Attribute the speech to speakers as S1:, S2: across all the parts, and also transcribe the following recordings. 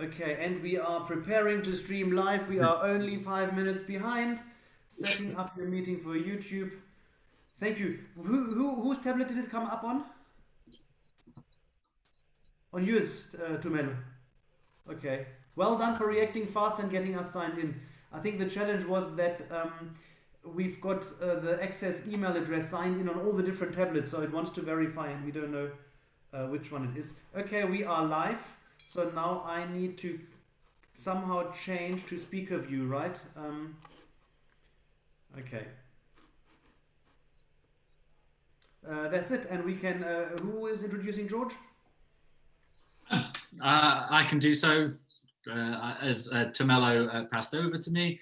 S1: Okay, and we are preparing to stream live. We are only 5 minutes behind. Setting up your meeting for YouTube. Thank you. Whose tablet did it come up on? On yours, Tumelo. Okay. Well done for reacting fast and getting us signed in. I think the challenge was that we've got the access email address signed in on all the different tablets, so it wants to verify and we don't know which one it is. Okay, we are live. So now I need to somehow change to speaker view, right? Okay. That's it. And we can, who is introducing George?
S2: I can do so as Tumelo passed over to me.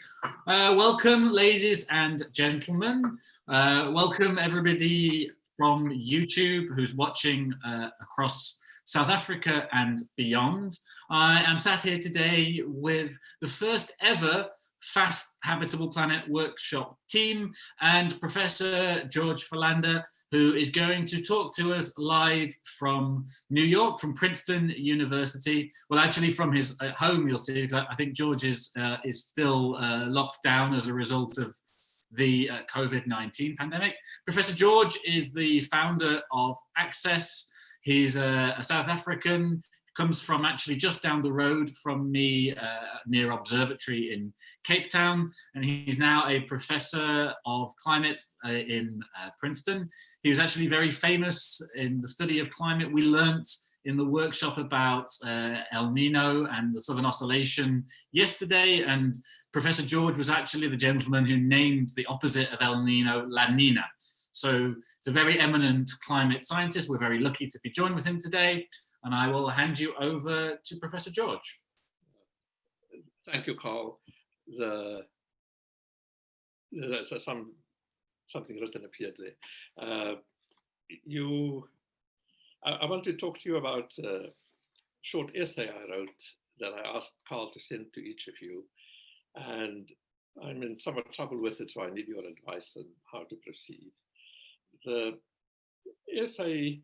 S2: Welcome, ladies and gentlemen. Welcome, everybody from YouTube who's watching across South Africa and beyond. I am sat here today with the first ever Fast Habitable Planet workshop team and Professor George Philander, who is going to talk to us live from New York, from Princeton University. Well, actually from his home, you'll see, because I think George is still locked down as a result of the COVID-19 pandemic. Professor George is the founder of Access. He's a South African, comes from actually just down the road from me near Observatory in Cape Town, and he's now a professor of climate in Princeton. He was actually very famous in the study of climate. We learnt in the workshop about El Nino and the Southern Oscillation yesterday, and Professor George was actually the gentleman who named the opposite of El Nino, La Nina. So he's a very eminent climate scientist. We're very lucky to be joined with him today. And I will hand you over to Professor George.
S3: Thank you, Carl. There's something written appeared there. I want to talk to you about a short essay I wrote that I asked Carl to send to each of you. And I'm in somewhat trouble with it, so I need your advice on how to proceed. The essay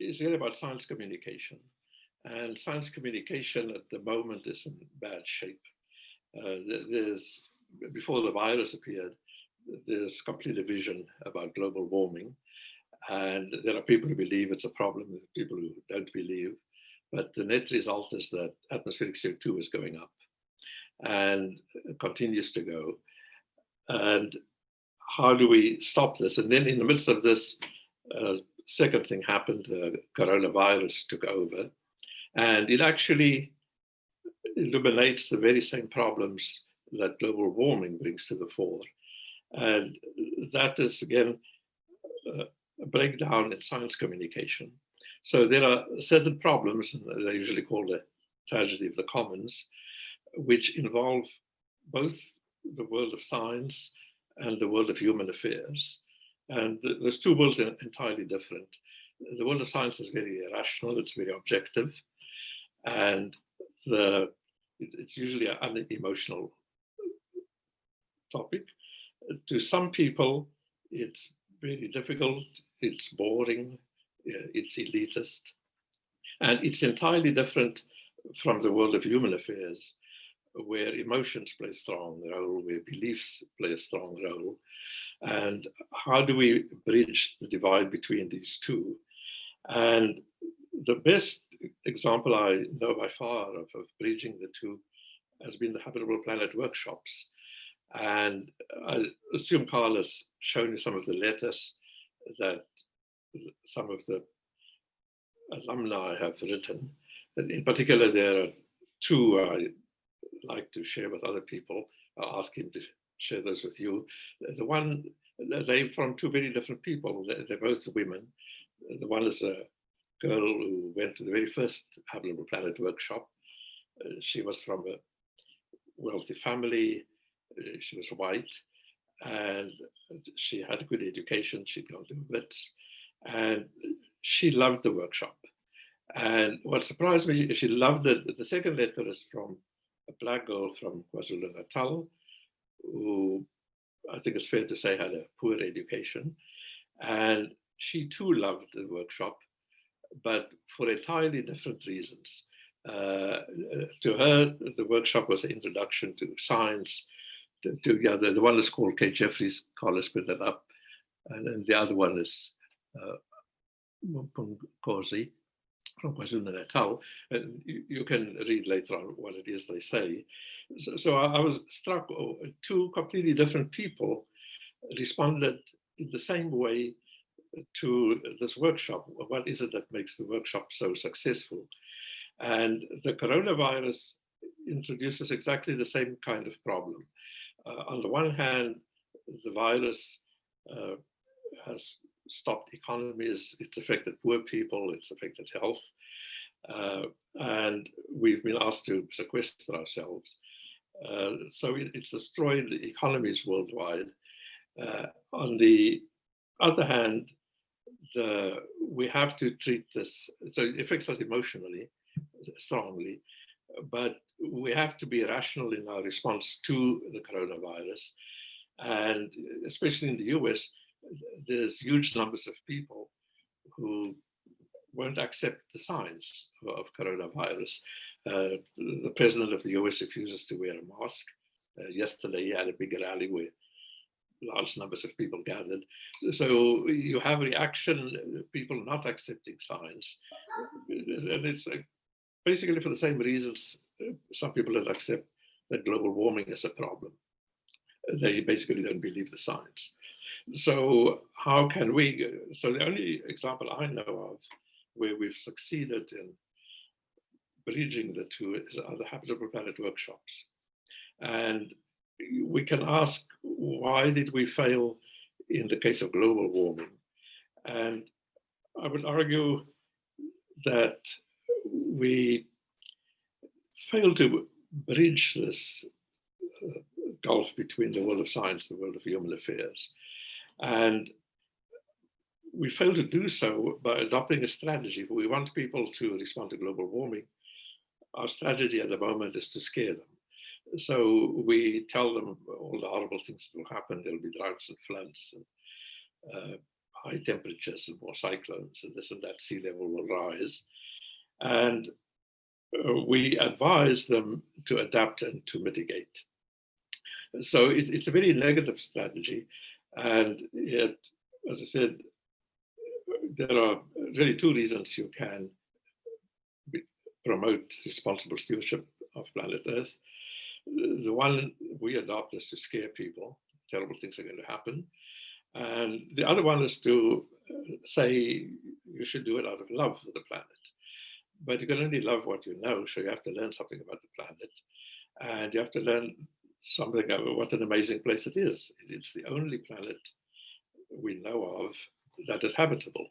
S3: is really about science communication. And science communication at the moment is in bad shape. Before the virus appeared, there's complete division about global warming. And there are people who believe it's a problem, there are people who don't believe. But the net result is that atmospheric CO2 is going up and continues to go. And how do we stop this? And then in the midst of this, second thing happened, coronavirus took over, and it actually illuminates the very same problems that global warming brings to the fore. And that is, again, a breakdown in science communication. So there are certain problems, and they're usually called the tragedy of the commons, which involve both the world of science and the world of human affairs. And those two worlds are entirely different. The world of science is very rational, it's very objective, and it's usually an unemotional topic. To some people, it's very difficult, it's boring, it's elitist, and it's entirely different from the world of human affairs, where emotions play a strong role, where beliefs play a strong role. And how do we bridge the divide between these two? And the best example I know by far of bridging the two has been the Habitable Planet workshops. And I assume Carl has shown you some of the letters that some of the alumni have written. And in particular, there are two I like to share with other people. I'll ask him to share those with you. The one, they're from two very different people. They're both women. The one is a girl who went to the very first Habitable Planet workshop. She was from a wealthy family. She was white, and she had a good education. She'd gone to Wits, and she loved the workshop. And what surprised me, she loved it. The second letter is from a black girl from KwaZulu-Natal, who I think it's fair to say had a poor education. And she too loved the workshop, but for entirely different reasons. To her, the workshop was an introduction to science. The one is called Kate Jeffries. Carlos put that up. And then the other one is Mpunkosi from KwaZulu-Natal. And you can read later on what it is they say. So I was struck, two completely different people responded in the same way to this workshop. What is it that makes the workshop so successful? And the coronavirus introduces exactly the same kind of problem. On the one hand, the virus has stopped economies, it's affected poor people, it's affected health, and we've been asked to sequester ourselves. So it's destroyed the economies worldwide. On the other hand, we have to treat this, so it affects us emotionally, strongly, but we have to be rational in our response to the coronavirus. And especially in the US, there's huge numbers of people who won't accept the signs of coronavirus. The president of the US refuses to wear a mask. Yesterday, he had a big rally where large numbers of people gathered. So you have reaction, people not accepting signs. And it's basically for the same reasons some people don't accept that global warming is a problem. They basically don't believe the science. So how can we, so the only example I know of where we've succeeded in bridging the two are the Habitable Planet workshops. And we can ask, why did we fail in the case of global warming? And I would argue that we failed to bridge this gulf between the world of science and the world of human affairs. And we failed to do so by adopting a strategy. If we want people to respond to global warming, our strategy at the moment is to scare them. So we tell them all the horrible things that will happen. There'll be droughts and floods and high temperatures and more cyclones and this and that, sea level will rise. And we advise them to adapt and to mitigate. So it's a very negative strategy. And yet, as I said, there are really two reasons you can promote responsible stewardship of planet Earth. The one we adopt is to scare people, terrible things are going to happen. And the other one is to say you should do it out of love for the planet. But you can only love what you know, so you have to learn something about the planet. And you have to learn something about what an amazing place it is. It's the only planet we know of that is habitable.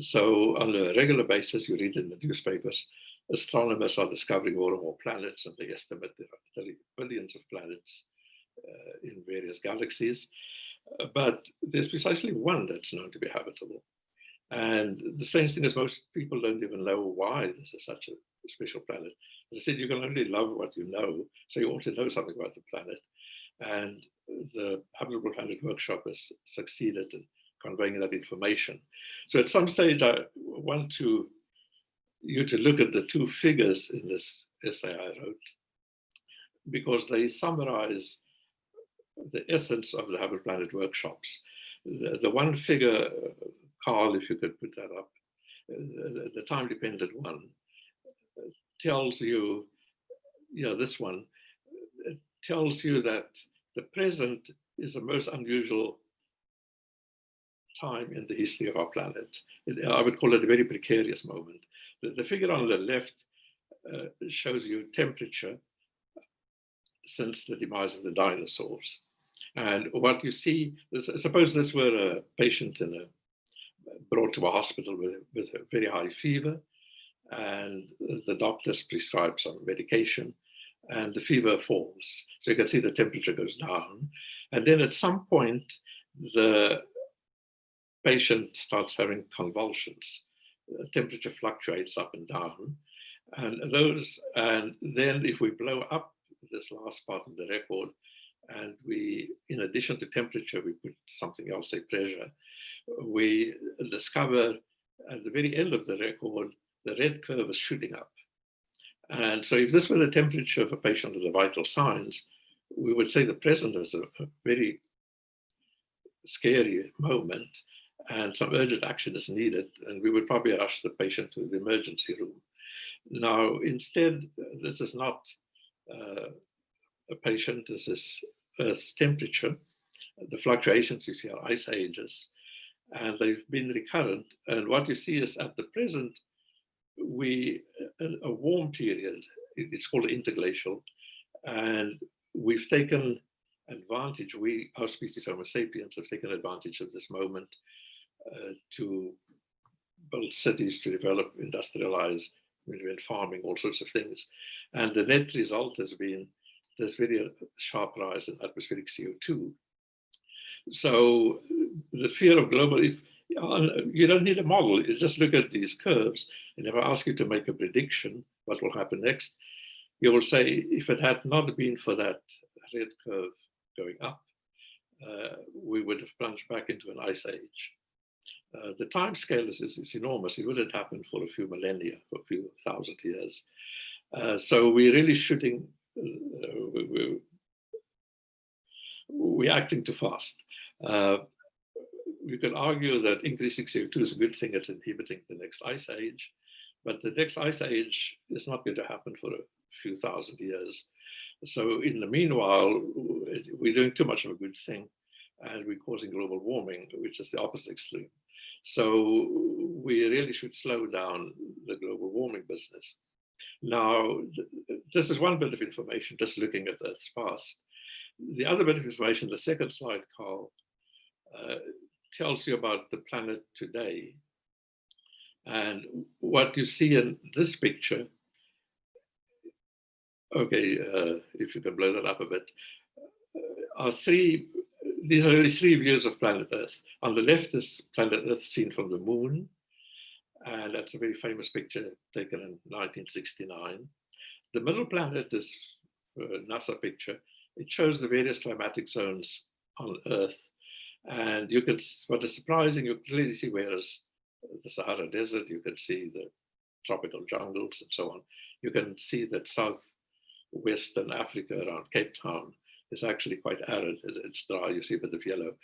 S3: So on a regular basis, you read in the newspapers, astronomers are discovering more and more planets, and they estimate there are 30 billions of planets in various galaxies. But there's precisely one that's known to be habitable. And the strange thing is most people don't even know why this is such a special planet. As I said, you can only love what you know, so you ought to know something about the planet. And the Habitable Planet Workshop has succeeded in conveying that information. So at some stage, I want you to look at the two figures in this essay I wrote, because they summarize the essence of the Habitable Planet workshops. The one figure, Carl, if you could put that up, the time-dependent one, tells you, this one, tells you that the present is the most unusual time in the history of our planet. I would call it a very precarious moment. The figure on the left shows you temperature since the demise of the dinosaurs. And what you see, suppose this were a patient brought to a hospital with a very high fever, and the doctors prescribe some medication, and the fever falls. So you can see the temperature goes down. And then at some point, the patient starts having convulsions. The temperature fluctuates up and down. And then if we blow up this last part of the record, and we, in addition to temperature, we put something else, say pressure, we discover at the very end of the record, the red curve is shooting up. And so if this were the temperature of a patient with the vital signs, we would say the present is a very scary moment and some urgent action is needed, and we would probably rush the patient to the emergency room. Now, instead, this is not a patient, this is Earth's temperature. The fluctuations you see are ice ages, and they've been recurrent. And what you see is at the present, a warm period, it's called interglacial, and we've taken advantage, our species Homo sapiens have taken advantage of this moment to build cities, to develop, industrialize, invent farming, all sorts of things. And the net result has been this very sharp rise in atmospheric CO2. So the fear of global, you don't need a model, you just look at these curves, and if I ask you to make a prediction, what will happen next, you will say, if it had not been for that red curve going up, we would have plunged back into an ice age. The time scale is enormous. It wouldn't happen for a few millennia, for a few thousand years. So we're really shooting, we're acting too fast. You can argue that increasing CO2 is a good thing, it's inhibiting the next ice age, but the next ice age is not going to happen for a few thousand years. So in the meanwhile, we're doing too much of a good thing, and we're causing global warming, which is the opposite extreme. So we really should slow down the global warming business. Now, this is one bit of information, just looking at Earth's past. The other bit of information, the second slide, Carl, tells you about the planet today. And what you see in this picture, okay, if you can blow that up a bit, these are really three views of planet Earth. On the left is planet Earth seen from the moon, and that's a very famous picture taken in 1969. The middle planet is a NASA picture. It shows the various climatic zones on Earth, and you can, what is surprising, you can clearly see where is the Sahara Desert, you can see the tropical jungles and so on. You can see that southwestern Africa around Cape Town is actually quite arid, it's dry, you see a bit of yellow.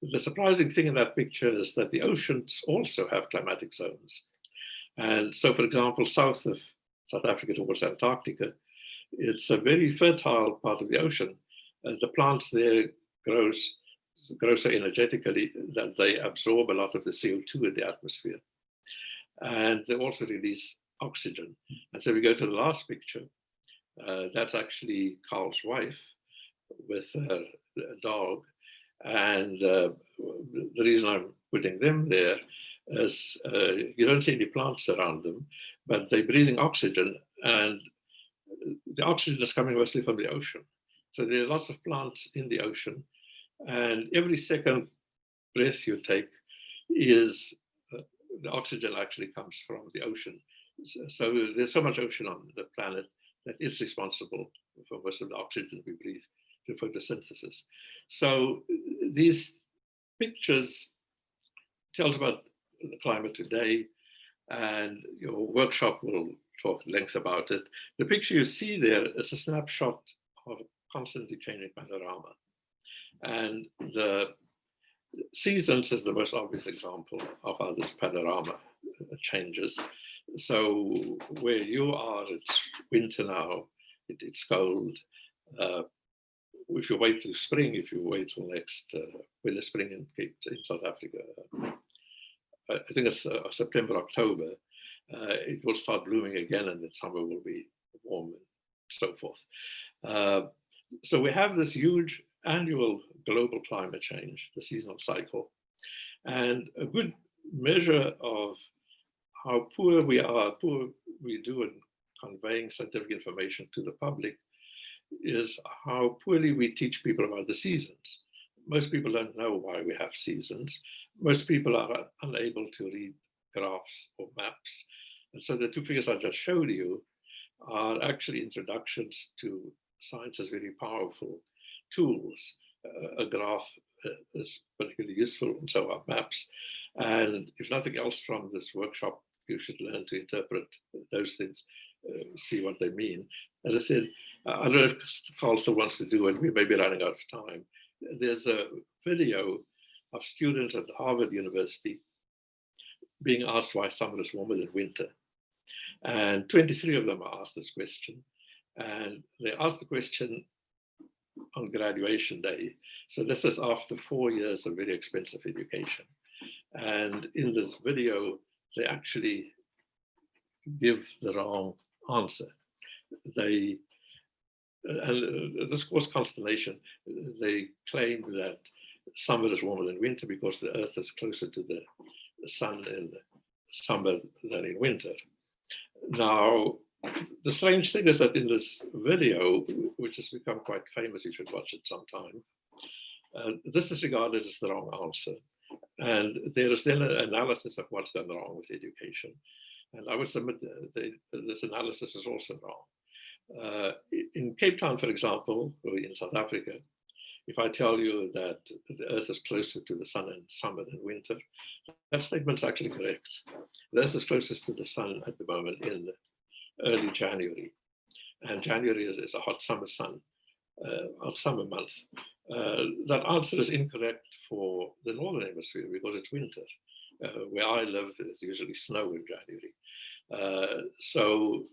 S3: The surprising thing in that picture is that the oceans also have climatic zones. And so, for example, south of South Africa towards Antarctica, it's a very fertile part of the ocean. And the plants there grow so energetically that they absorb a lot of the CO2 in the atmosphere. And they also release oxygen. And so we go to the last picture. That's actually Carl's wife with her dog. And the reason I'm putting them there is you don't see any plants around them, but they're breathing oxygen, and the oxygen is coming mostly from the ocean. So there are lots of plants in the ocean, and every second breath you take is the oxygen actually comes from the ocean. So there's so much ocean on the planet that is responsible for most of the oxygen we breathe through photosynthesis. So these pictures tells about the climate today, and your workshop will talk at length about it. The picture you see there is a snapshot of a constantly changing panorama. And the seasons is the most obvious example of how this panorama changes. So where you are, it's winter now, it's cold. If you wait till spring, if you wait till next winter, spring in South Africa, I think it's September, October, it will start blooming again, and then summer will be warm and so forth. So we have this huge annual global climate change, the seasonal cycle. And a good measure of how poor we do in conveying scientific information to the public is how poorly we teach people about the seasons. Most people don't know why we have seasons. Most people are unable to read graphs or maps. And so the two figures I just showed you are actually introductions to science's very powerful tools. A graph is particularly useful, and so are maps. And if nothing else from this workshop, you should learn to interpret those things see what they mean. As I said, I don't know if Carl still wants to do it. We may be running out of time. There's a video of students at Harvard University being asked why summer is warmer than winter. And 23 of them are asked this question. And they asked the question on graduation day. So this is after 4 years of very expensive education. And in this video, they actually give the wrong answer. This caused consternation. They claimed that summer is warmer than winter because the Earth is closer to the sun in summer than in winter. Now, the strange thing is that in this video, which has become quite famous, you should watch it sometime, this is regarded as the wrong answer. And there is then an analysis of what's gone wrong with education. And I would submit that this analysis is also wrong. In Cape Town, for example, or in South Africa, if I tell you that the Earth is closer to the sun in summer than winter, that statement's actually correct. The Earth is closest to the sun at the moment in early January. And January is a hot summer month. That answer is incorrect for the Northern Hemisphere because it's winter. Where I live, there's usually snow in January. So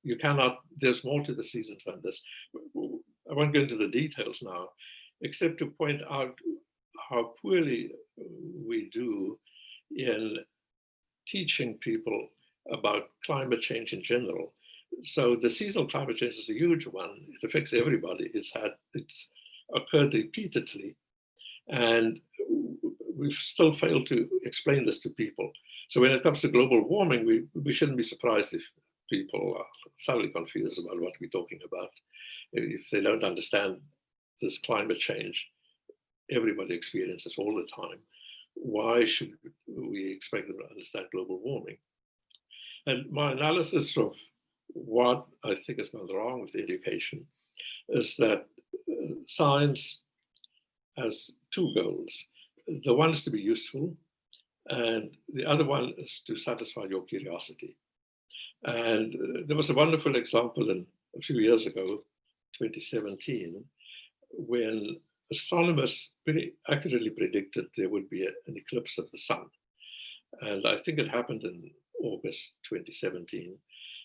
S3: you cannot, there's more to the seasons than this. I won't go into the details now, except to point out how poorly we do in teaching people about climate change in general. So the seasonal climate change is a huge one. It affects everybody. It's occurred repeatedly. And we've still failed to explain this to people. So when it comes to global warming, we shouldn't be surprised if people are thoroughly confused about what we're talking about. If they don't understand this climate change, everybody experiences all the time. Why should we expect them to understand global warming? And my analysis of what I think has gone wrong with education is that science has two goals. The one is to be useful, and the other one is to satisfy your curiosity. And there was a wonderful example a few years ago, 2017, when astronomers very accurately predicted there would be an eclipse of the sun. And I think it happened in August 2017.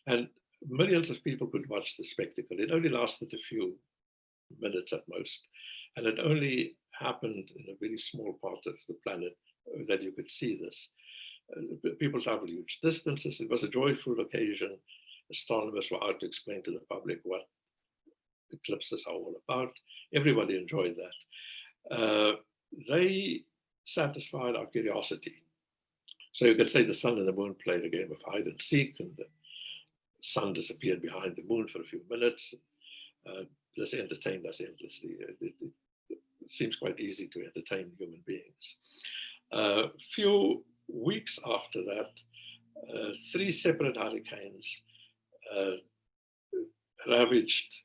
S3: And millions of people could watch the spectacle. It only lasted a few minutes at most. And it only happened in a very small part of the planet that you could see this. People traveled huge distances. It was a joyful occasion. Astronomers were out to explain to the public what eclipses are all about. Everybody enjoyed that. They satisfied our curiosity. So you could say the sun and the moon played a game of hide and seek, and the sun disappeared behind the moon for a few minutes. This entertained us endlessly. It seems quite easy to entertain human beings. A few weeks after that, 3 separate hurricanes ravaged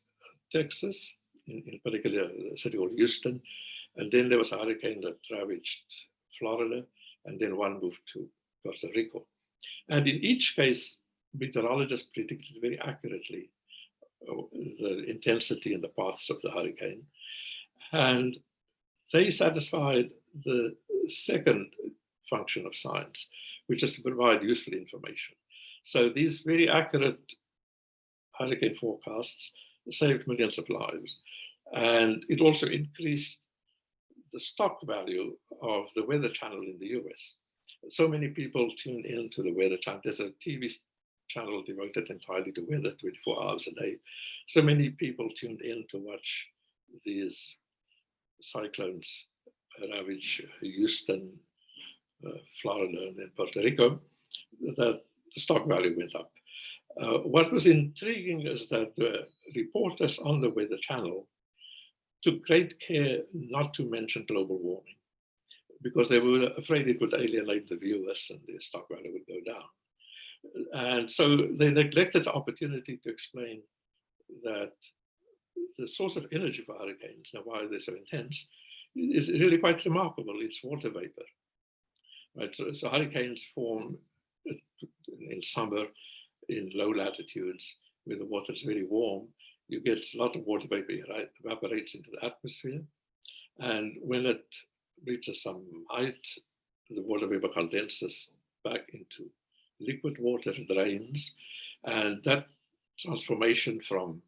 S3: Texas, in particular a city called Houston, and then there was a hurricane that ravaged Florida, and then one moved to Puerto Rico. And in each case, meteorologists predicted very accurately the intensity and the paths of the hurricane. And they satisfied the second function of science, which is to provide useful information. So these very accurate hurricane forecasts saved millions of lives. And it also increased the stock value of the Weather Channel in the US. So many people tune into the Weather Channel. There's a TV channel devoted entirely to weather 24 hours a day. So many people tuned in to watch these cyclones ravage Houston, Florida, and then Puerto Rico, that the stock value went up. What was intriguing is that the reporters on the Weather Channel took great care not to mention global warming because they were afraid it would alienate the viewers and their stock value would go down. And so they neglected the opportunity to explain that the source of energy for hurricanes and why they're so intense is really quite remarkable. It's water vapor. Right? So hurricanes form in summer in low latitudes where the water is very warm, you get a lot of water vapor evaporates into the atmosphere. And when it reaches some height, the water vapor condenses back into liquid water, drains, and that transformation from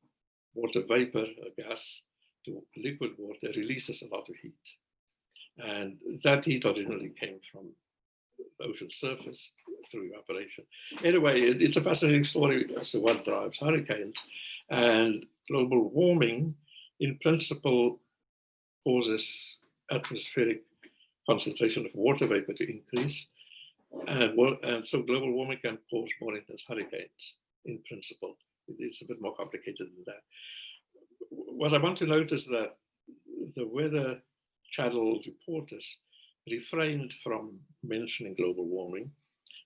S3: water vapor, a gas, to liquid water releases a lot of heat. And that heat originally came from the ocean surface through evaporation. Anyway, it's a fascinating story as to what drives hurricanes. And global warming, in principle, causes atmospheric concentration of water vapor to increase. And so global warming can cause more intense hurricanes, in principle. It's a bit more complicated than that. What I want to note is that the Weather Channel reporters refrained from mentioning global warming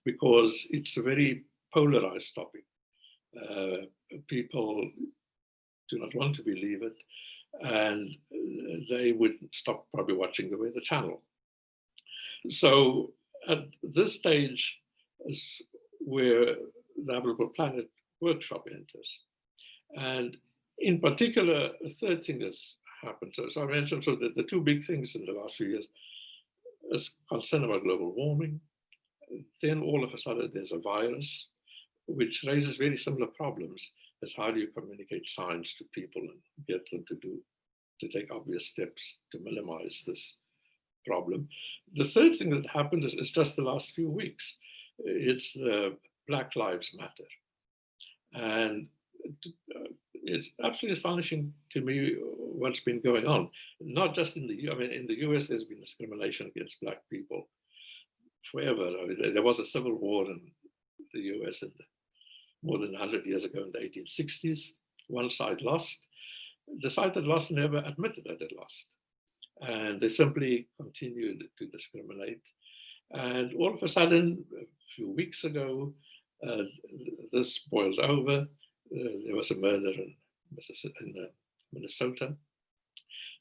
S3: because it's a very polarized topic. People do not want to believe it, and they would stop probably watching the Weather Channel. So at this stage is where the Habitable Planet workshop enters. And in particular, a third thing has happened. So I mentioned the two big things in the last few years is concern about global warming. Then all of a sudden there's a virus, which raises very similar problems as how do you communicate science to people and get them to take obvious steps to minimize this problem. The third thing that happened is just the last few weeks. It's Black Lives Matter. And it's absolutely astonishing to me what's been going on. Not just in the in the US, there's been discrimination against Black people forever. There was a civil war in the US more than 100 years ago in the 1860s. One side lost. The side that lost never admitted that it lost. And they simply continued to discriminate. And all of a sudden, a few weeks ago, this boiled over. There was a murder in Minnesota.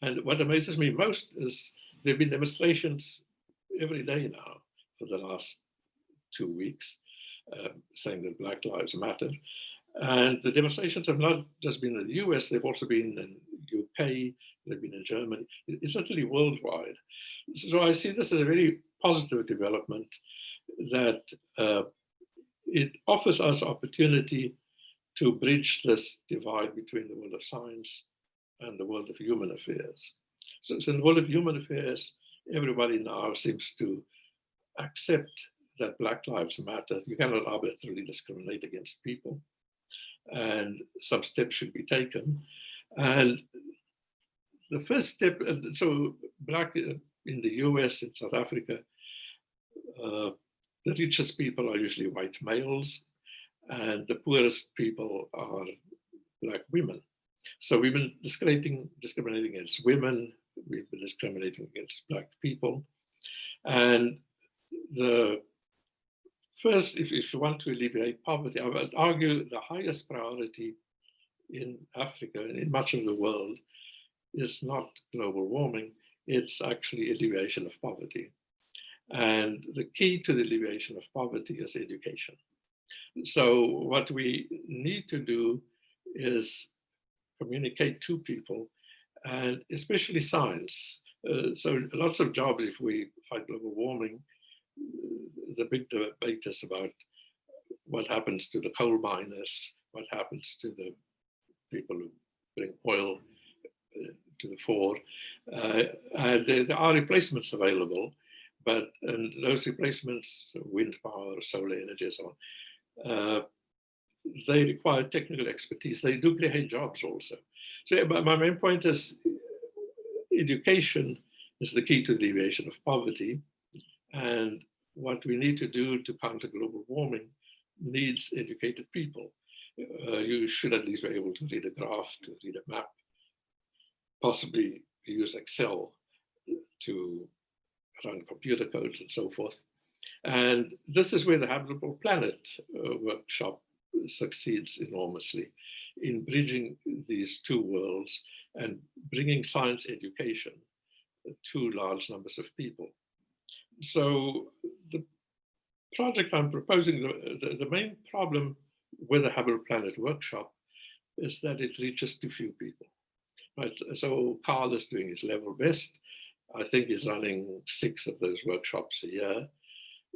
S3: And what amazes me most is there have been demonstrations every day now for the last 2 weeks saying that Black Lives Matter. And the demonstrations have not just been in the US, they've also been in UK, they've been in Germany. It's literally worldwide. So I see this as a very positive development that it offers us opportunity to bridge this divide between the world of science and the world of human affairs. So in the world of human affairs, everybody now seems to accept that Black Lives Matter. You cannot arbitrarily discriminate against people, and some steps should be taken. And the first step, so Black in the US, in South Africa, the richest people are usually white males, and the poorest people are Black women. So we've been discriminating against women, we've been discriminating against Black people. And the first, if you want to alleviate poverty, I would argue the highest priority in Africa and in much of the world is not global warming, it's actually alleviation of poverty. And the key to the alleviation of poverty is education. So what we need to do is communicate to people, and especially science. So lots of jobs, if we fight global warming, the big debate is about what happens to the coal miners, what happens to the people who bring oil to the fore. And there are replacements available, but and those replacements, wind power, solar energy, and so on, they require technical expertise. They do create jobs also. So my main point is education is the key to the alleviation of poverty. And what we need to do to counter global warming needs educated people. You should at least be able to read a graph, to read a map, possibly use Excel to run computer codes and so forth. And this is where the Habitable Planet workshop succeeds enormously in bridging these two worlds and bringing science education to large numbers of people. So the project I'm proposing, the main problem with the Habitable Planet workshop is that it reaches too few people. Right? So Carl is doing his level best. I think he's running 6 of those workshops a year.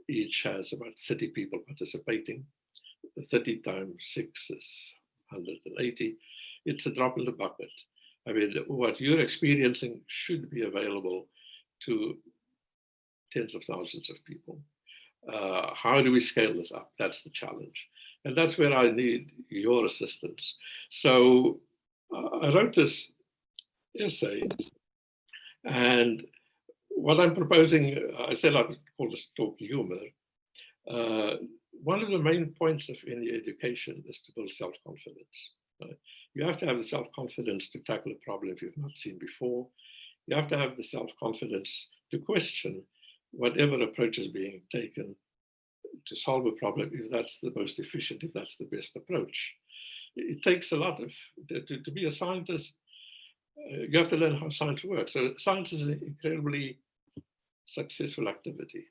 S3: Each has about 30 people participating. 30 times 6 is 180. It's a drop in the bucket. I mean, what you're experiencing should be available to tens of thousands of people. How do we scale this up? That's the challenge. And that's where I need your assistance. So I wrote this essay, and what I'm proposing, I said I'd call this talk humor. One of the main points of any education is to build self-confidence. You have to have the self-confidence to tackle a problem you've not seen before. You have to have the self-confidence to question whatever approach is being taken to solve a problem, if that's the most efficient, if that's the best approach. It takes a lot of, to be a scientist, you have to learn how science works. So science is an incredibly successful activity.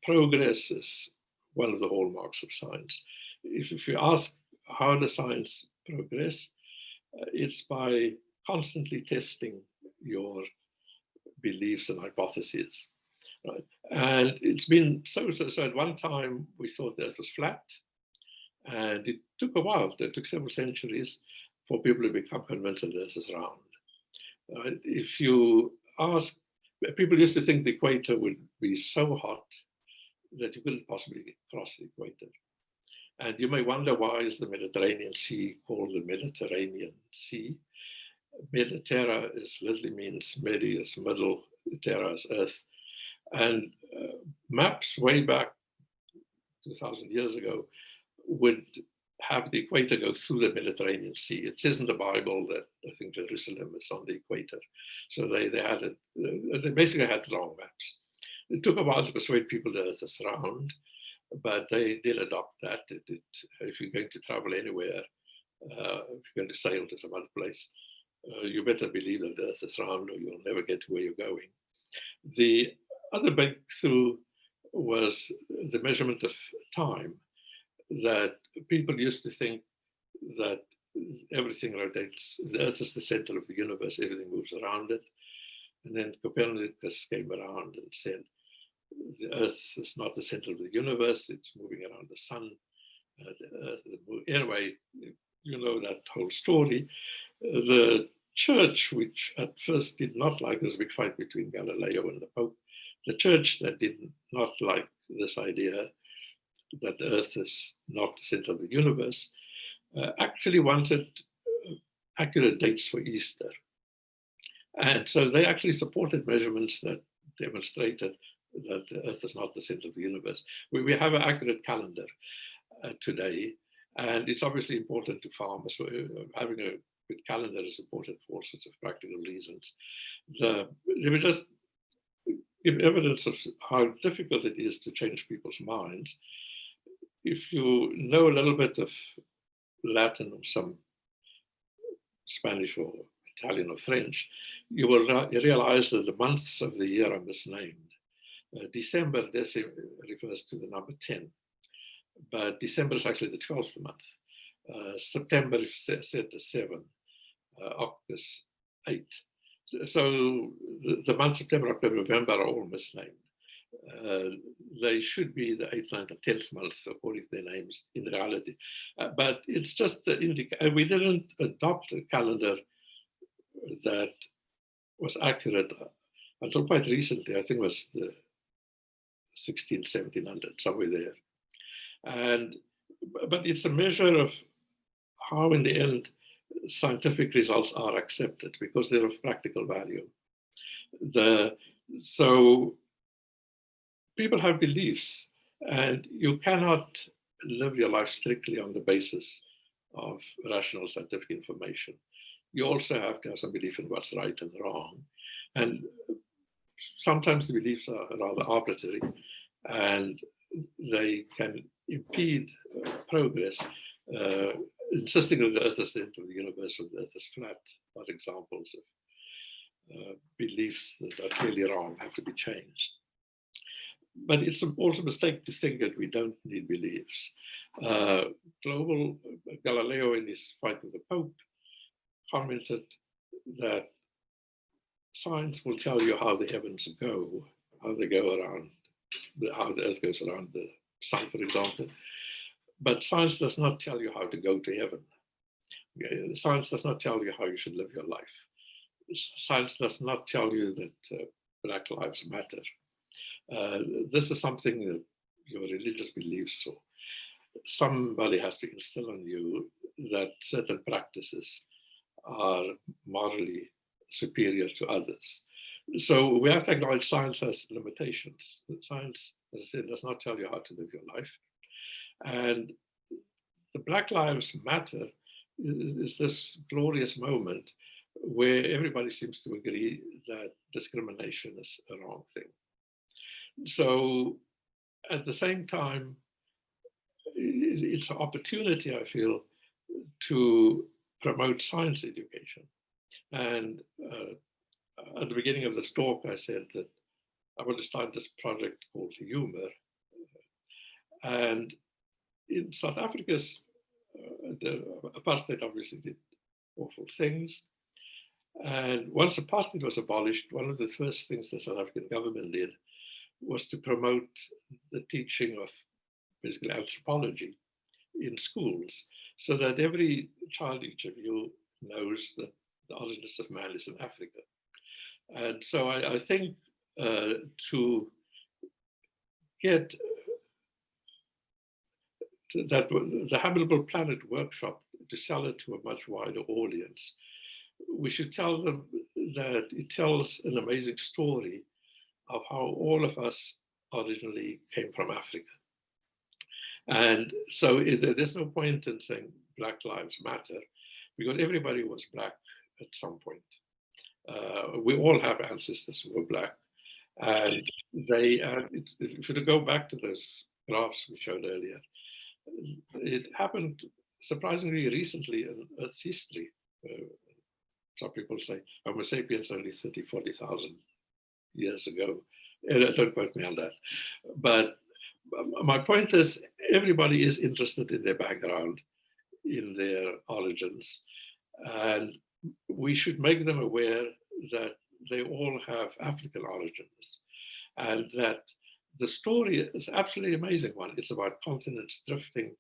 S3: Progress is one of the hallmarks of science. If you ask how does science progress, it's by constantly testing your beliefs and hypotheses. Right? And it's been so at one time we thought the Earth was flat, and it took a while, it took several centuries for people to become convinced that the Earth is round. If you ask, people used to think the equator would be so hot that you couldn't possibly cross the equator. And you may wonder, why is the Mediterranean Sea called the Mediterranean Sea? Mediterra literally means Medi is middle, Terra is earth. And maps way back 2,000 years ago would have the equator go through the Mediterranean Sea. It says in the Bible that I think Jerusalem is on the equator. So they had it, they basically had the wrong maps. It took a while to persuade people the Earth is round, but they did adopt that. If you're going to travel anywhere, if you're going to sail to some other place, you better believe that the Earth is round or you'll never get to where you're going. The other breakthrough was the measurement of time, that people used to think that everything rotates, the Earth is the center of the universe, everything moves around it. And then Copernicus came around and said, the Earth is not the center of the universe, it's moving around the sun. Anyway, you know that whole story. The church, which at first did not like, this big fight between Galileo and the Pope, the church that did not like this idea that the Earth is not the center of the universe, actually wanted accurate dates for Easter. And so they actually supported measurements that demonstrated that the Earth is not the center of the universe. We have an accurate calendar today, and it's obviously important to farmers. So having a good calendar is important for all sorts of practical reasons. Let me just give evidence of how difficult it is to change people's minds. If you know a little bit of Latin or some Spanish or Italian or French, you will realize that the months of the year are misnamed. December refers to the number 10, but December is actually the 12th month. September is set to 7, August 8. So the months September, October, November are all misnamed. They should be the 8th, 9th, and 10th month according to their names in reality. But it's just we didn't adopt a calendar that was accurate until quite recently. I think it was the 1700, somewhere there. But it's a measure of how, in the end, scientific results are accepted because they're of practical value. So people have beliefs, and you cannot live your life strictly on the basis of rational scientific information. You also have to have some belief in what's right and wrong. And sometimes the beliefs are rather arbitrary, and they can impede progress. Insisting that the Earth is the center of the universe or the Earth is flat are examples of beliefs that are clearly wrong, have to be changed. But it's also a mistake to think that we don't need beliefs. Galileo, in his fight with the Pope, commented that science will tell you how the heavens go, how they go around, how the earth goes around the sun, for example. But science does not tell you how to go to heaven. Science does not tell you how you should live your life. Science does not tell you that Black Lives Matter. This is something that your religious beliefs, or somebody has to instill on you that certain practices are morally superior to others. So we have to acknowledge science has limitations. Science, as I said, does not tell you how to live your life. And the Black Lives Matter is this glorious moment where everybody seems to agree that discrimination is a wrong thing. So at the same time, it's an opportunity, I feel, to promote science education. And at the beginning of this talk, I said that I want to start this project called Humor. And in South Africa's, the apartheid obviously did awful things. And once apartheid was abolished, one of the first things the South African government did was to promote the teaching of basically anthropology in schools, so that every child interview knows that the origins of man is in Africa. And so I think to get that the Habitable Planet workshop, to sell it to a much wider audience, we should tell them that it tells an amazing story of how all of us originally came from Africa. And so there's no point in saying Black Lives Matter, because everybody was Black at some point. We all have ancestors who were Black. And if you go back to those graphs we showed earlier, it happened surprisingly recently in Earth's history. Some people say Homo sapiens only 30,000, 40,000 years ago. Don't quote me on that. But my point is, everybody is interested in their background, in their origins, and we should make them aware that they all have African origins, and that the story is absolutely amazing one. It's about continents drifting,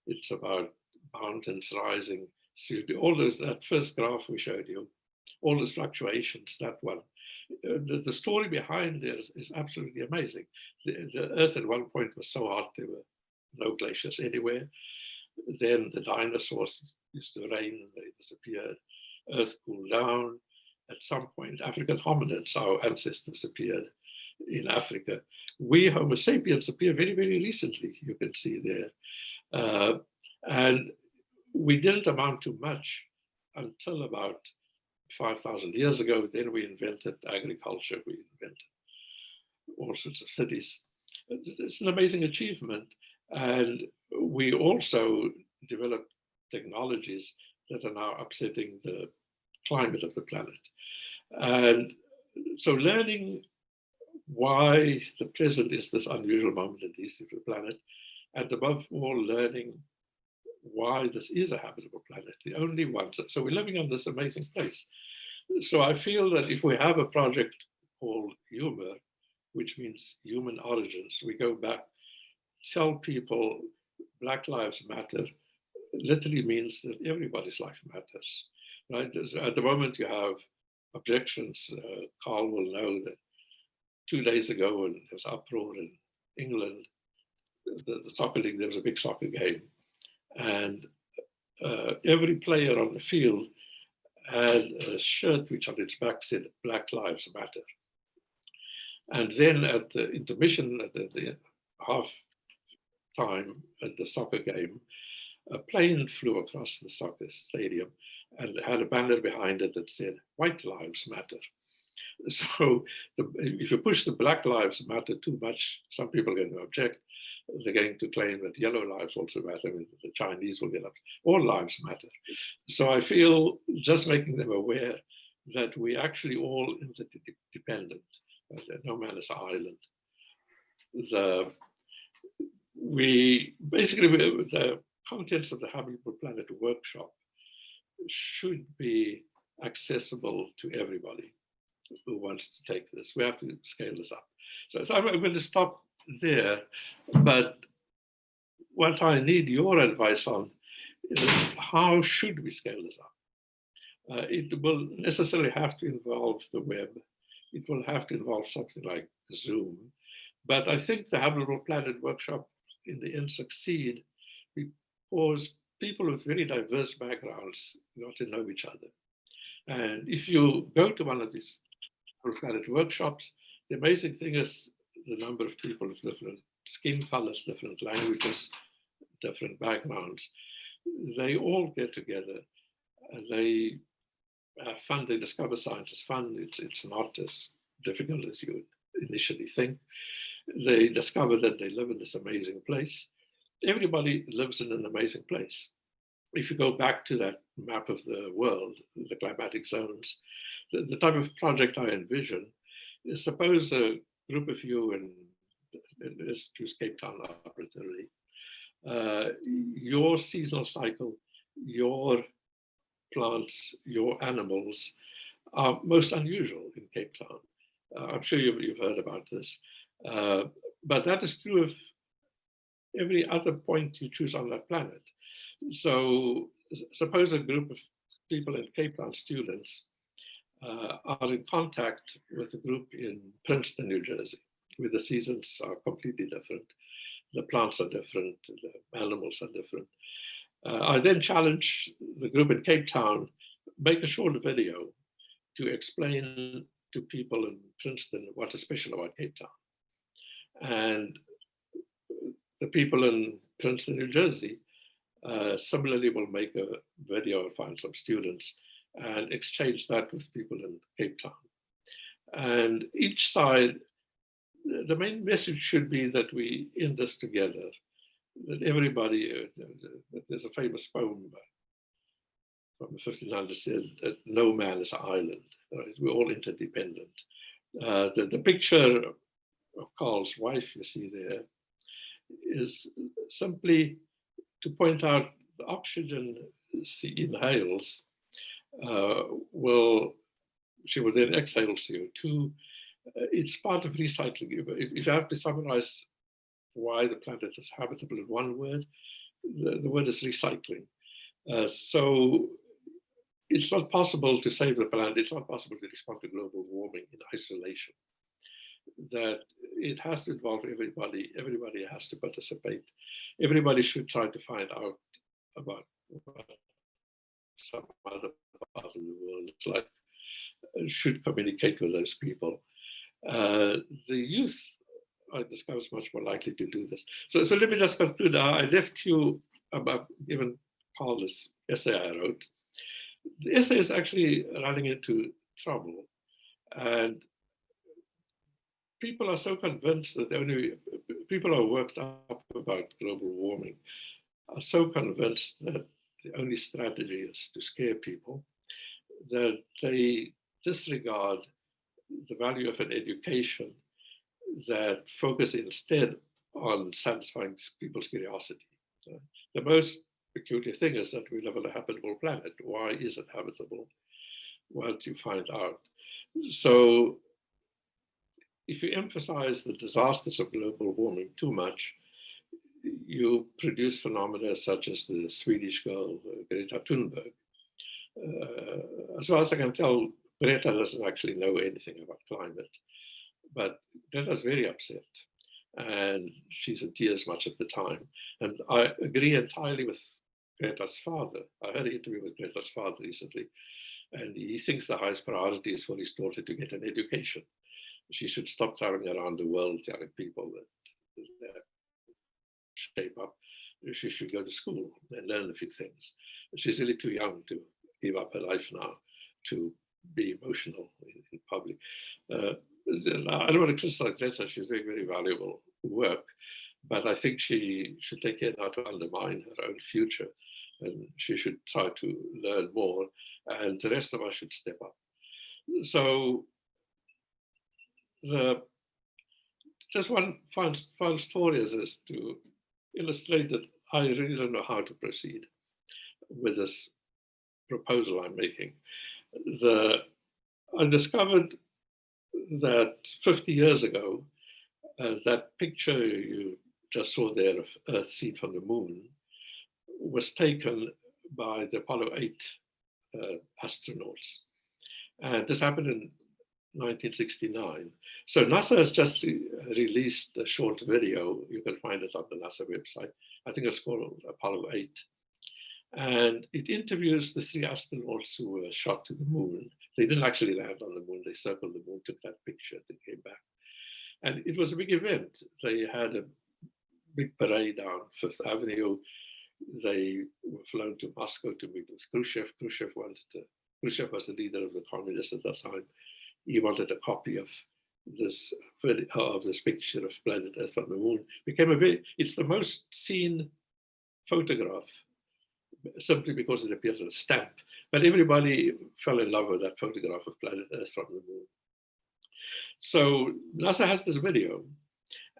S3: it's about mountains rising, all those, that first graph we showed you, all those fluctuations, that one. The story behind there is absolutely amazing. The Earth at one point was so hot, there were no glaciers anywhere. Then the dinosaurs used to reign, they disappeared. Earth cooled down. At some point, African hominids, our ancestors, appeared in Africa. We, Homo sapiens, appeared very, very recently, you can see there. And we didn't amount to much until about 5,000 years ago. Then we invented agriculture, we invented all sorts of cities. It's an amazing achievement. And we also developed technologies that are now upsetting the climate of the planet. And so learning why the present is this unusual moment in the history of the planet, and above all, learning why this is a habitable planet, the only one. So we're living on this amazing place. So I feel that if we have a project called Humor, which means human origins, we go back, tell people Black Lives Matter literally means that everybody's life matters. Right? At the moment you have objections. Carl will know that 2 days ago when there was uproar in England, the soccer league, there was a big soccer game. And every player on the field had a shirt which on its back said Black Lives Matter. And then at the intermission, at the half time at the soccer game, a plane flew across the soccer stadium and had a banner behind it that said White Lives Matter. So if you push the Black Lives Matter too much, some people are going to object. They're going to claim that yellow lives also matter. I mean, the Chinese will get up. All lives matter. So I feel just making them aware that we actually all interdependent. No man is an island. the contents of the Habitable Planet workshop should be accessible to everybody who wants to take this. We have to scale this up. So I'm going to stop there, but what I need your advice on is how should we scale this up? It will necessarily have to involve the web. It will have to involve something like Zoom. But I think the Habitable Planet workshop in the end succeed because people with very diverse backgrounds got to know each other. And if you go to one of these Habitable Planet workshops, the amazing thing is the number of people with different skin colors, different languages, different backgrounds. They all get together and they have fun. They discover science is fun. It's not as difficult as you would initially think. They discover that they live in this amazing place. Everybody lives in an amazing place. If you go back to that map of the world, the climatic zones, the type of project I envision is, suppose a group of you in let's choose Cape Town arbitrarily. Your seasonal cycle, your plants, your animals are most unusual in Cape Town. I'm sure you've heard about this. But that is true of every other point you choose on that planet. So suppose a group of people in Cape Town, students, are in contact with a group in Princeton, New Jersey, where the seasons are completely different. The plants are different, the animals are different. I then challenge the group in Cape Town, make a short video to explain to people in Princeton what is special about Cape Town. And the people in Princeton, New Jersey, similarly will make a video and find some students and exchange that with people in Cape Town. And each side, the main message should be that we in this together, that everybody, there's a famous poem from the 1500s said that no man is an island, right? We're all interdependent. The picture of Carl's wife you see there is simply to point out the oxygen she inhales she will then exhale CO2. It's part of recycling. If you have to summarize why the planet is habitable in one word, the word is recycling. So it's not possible to save the planet. It's not possible to respond to global warming in isolation. That it has to involve everybody. Everybody has to participate. Everybody should try to find out about what some other part of the world is like, should communicate with those people. The youth, I discover, is much more likely to do this. So let me just conclude. I left you about given Carl this essay I wrote. The essay is actually running into trouble, and people are so convinced that people are worked up about global warming are so convinced that the only strategy is to scare people that they disregard the value of an education that focuses instead on satisfying people's curiosity. The most peculiar thing is that we live on a habitable planet. Why is it habitable? Once you find out. So if you emphasize the disasters of global warming too much, you produce phenomena such as the Swedish girl, Greta Thunberg. As far as I can tell, Greta doesn't actually know anything about climate, but Greta's very upset and she's in tears much of the time. And I agree entirely with Greta's father. I had an interview with Greta's father recently, and he thinks the highest priority is for his daughter to get an education. She should stop traveling around the world telling people that shape up. She should go to school and learn a few things. She's really too young to give up her life now to be emotional in public. I don't want to criticize Greta. She's doing very valuable work, but I think she should take care not to undermine her own future, and she should try to learn more, and the rest of us should step up. So just one final story as this to illustrate that I really don't know how to proceed with this proposal I'm making. I discovered that 50 years ago, that picture you just saw there of Earth seen from the moon was taken by the Apollo 8 astronauts. And this happened in 1969. So NASA has just released a short video. You can find it on the NASA website. I think it's called Apollo 8. And it interviews the 3 astronauts who were shot to the moon. They didn't actually land on the moon. They circled the moon, took that picture, they came back. And it was a big event. They had a big parade down Fifth Avenue. They were flown to Moscow to meet with Khrushchev. Khrushchev was the leader of the communists at that time. He wanted a copy of this picture of planet Earth on the moon. It's the most seen photograph, simply because it appears on a stamp. But everybody fell in love with that photograph of planet Earth from the moon. So NASA has this video,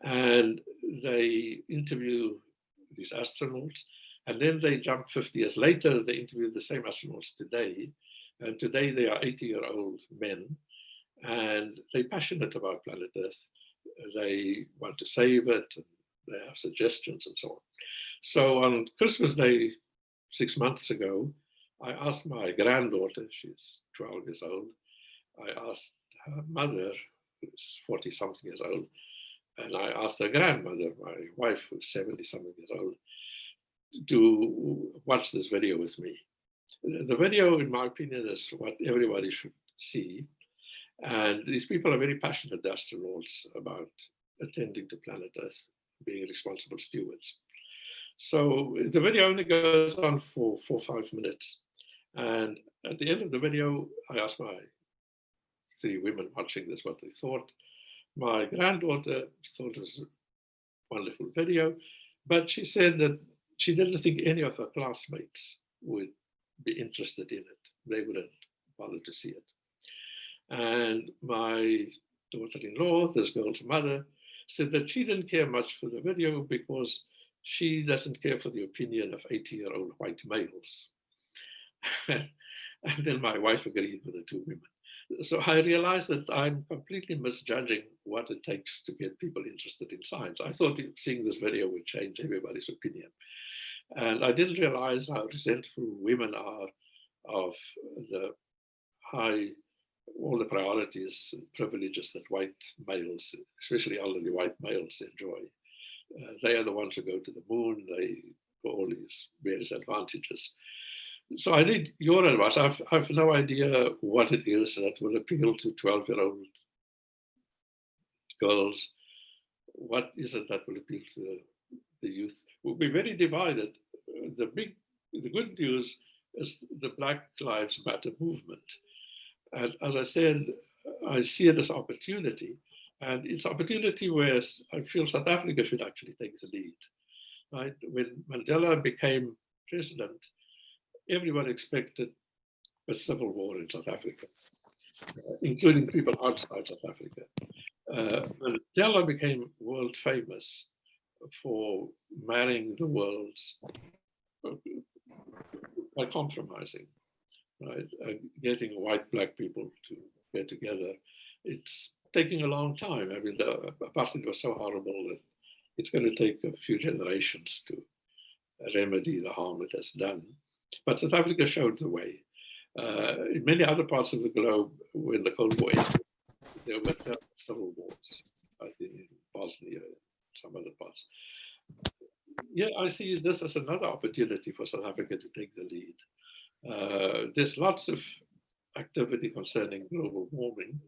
S3: and they interview these astronauts, and then they jump 50 years later. They interview the same astronauts today, and today they are 80-year-old men, and they're passionate about planet Earth. They want to save it, and they have suggestions and so on. So on Christmas Day, 6 months ago, I asked my granddaughter, she's 12 years old, I asked her mother, who's 40-something years old, and I asked her grandmother, my wife, who's 70-something years old, to watch this video with me. The video, in my opinion, is what everybody should see. And these people are very passionate, the astronauts, about attending to planet Earth, being responsible stewards. So the video only goes on for 4 or 5 minutes. And at the end of the video, I asked my 3 women watching this what they thought. My granddaughter thought it was a wonderful video, but she said that she didn't think any of her classmates would be interested in it. They wouldn't bother to see it. And my daughter-in-law, this girl's mother, said that she didn't care much for the video because she doesn't care for the opinion of 80-year-old white males. And then my wife agreed with the 2 women. So I realized that I'm completely misjudging what it takes to get people interested in science. I thought seeing this video would change everybody's opinion. And I didn't realize how resentful women are of all the priorities and privileges that white males, especially elderly white males, enjoy. They are the ones who go to the moon. They got all these various advantages. So I need your advice. I've no idea what it is that will appeal to 12-year-old girls. What is it that will appeal to the youth? We'll be very divided. The good news is the Black Lives Matter movement. And as I said, I see it as opportunity. And it's opportunity where I feel South Africa should actually take the lead. Right? When Mandela became president, everyone expected a civil war in South Africa, including people outside South Africa. Mandela became world famous for marrying the worlds by compromising, right? Getting white, black people to get together. It's taking a long time. I mean, the apartheid was so horrible that it's going to take a few generations to remedy the harm it has done. But South Africa showed the way. In many other parts of the globe, when the Cold War ended, there were civil wars, like in Bosnia and some other parts. Yeah, I see this as another opportunity for South Africa to take the lead. There's lots of activity concerning global warming,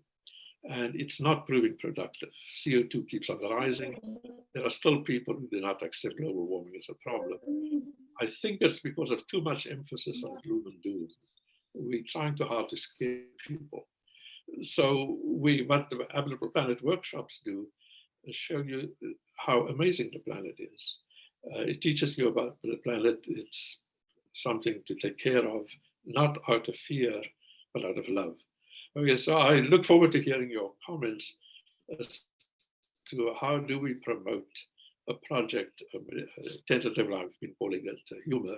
S3: and it's not proving productive. CO2 keeps on rising. There are still people who do not accept global warming as a problem. I think it's because of too much emphasis on gloom and doom. We're trying too hard to scare people. So what the Habitable Planet workshops do is show you how amazing the planet is. It teaches you about the planet. It's something to take care of, not out of fear, but out of love. Okay, so I look forward to hearing your comments as to how do we promote a project, tentatively I've been calling it humor,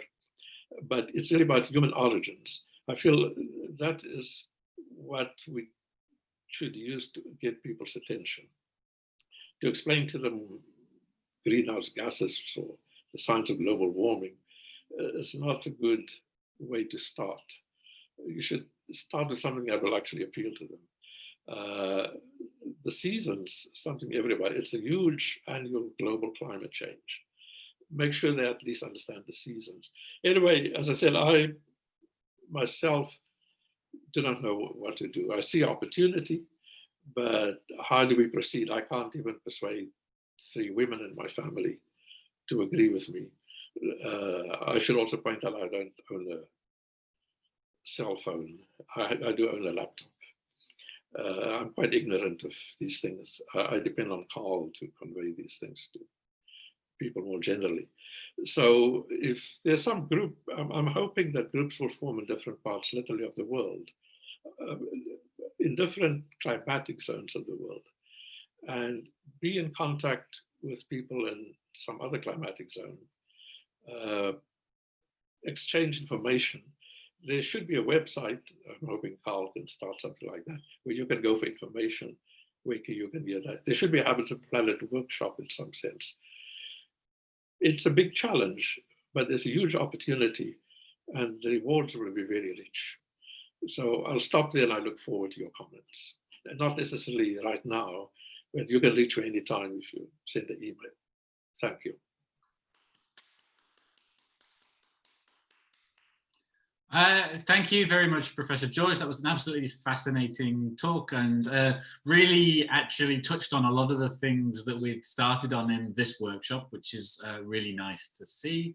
S3: but it's really about human origins. I feel that is what we should use to get people's attention, to explain to them greenhouse gases or the science of global warming is not a good way to start. You should start with something that will actually appeal to them. The seasons, something everybody, it's a huge annual global climate change. Make sure they at least understand the seasons. Anyway, as I said, I myself do not know what to do. I see opportunity, but how do we proceed? I can't even persuade 3 women in my family to agree with me. I should also point out I don't own a cell phone. I do own a laptop. I'm quite ignorant of these things. I depend on Carl to convey these things to people more generally. So if there's some group, I'm hoping that groups will form in different parts, literally, of the world, in different climatic zones of the world, and be in contact with people in some other climatic zone, exchange information. There should be a website, I'm hoping Carl can start something like that, where you can go for information, where you can get that. There should be a Habitable Planet workshop in some sense. It's a big challenge, but there's a huge opportunity, and the rewards will be very rich. So I'll stop there, and I look forward to your comments. And not necessarily right now, but you can reach me anytime if you send an email. Thank you.
S2: Thank you very much, Professor George. That was an absolutely fascinating talk, and really actually touched on a lot of the things that we've started on in this workshop, which is really nice to see.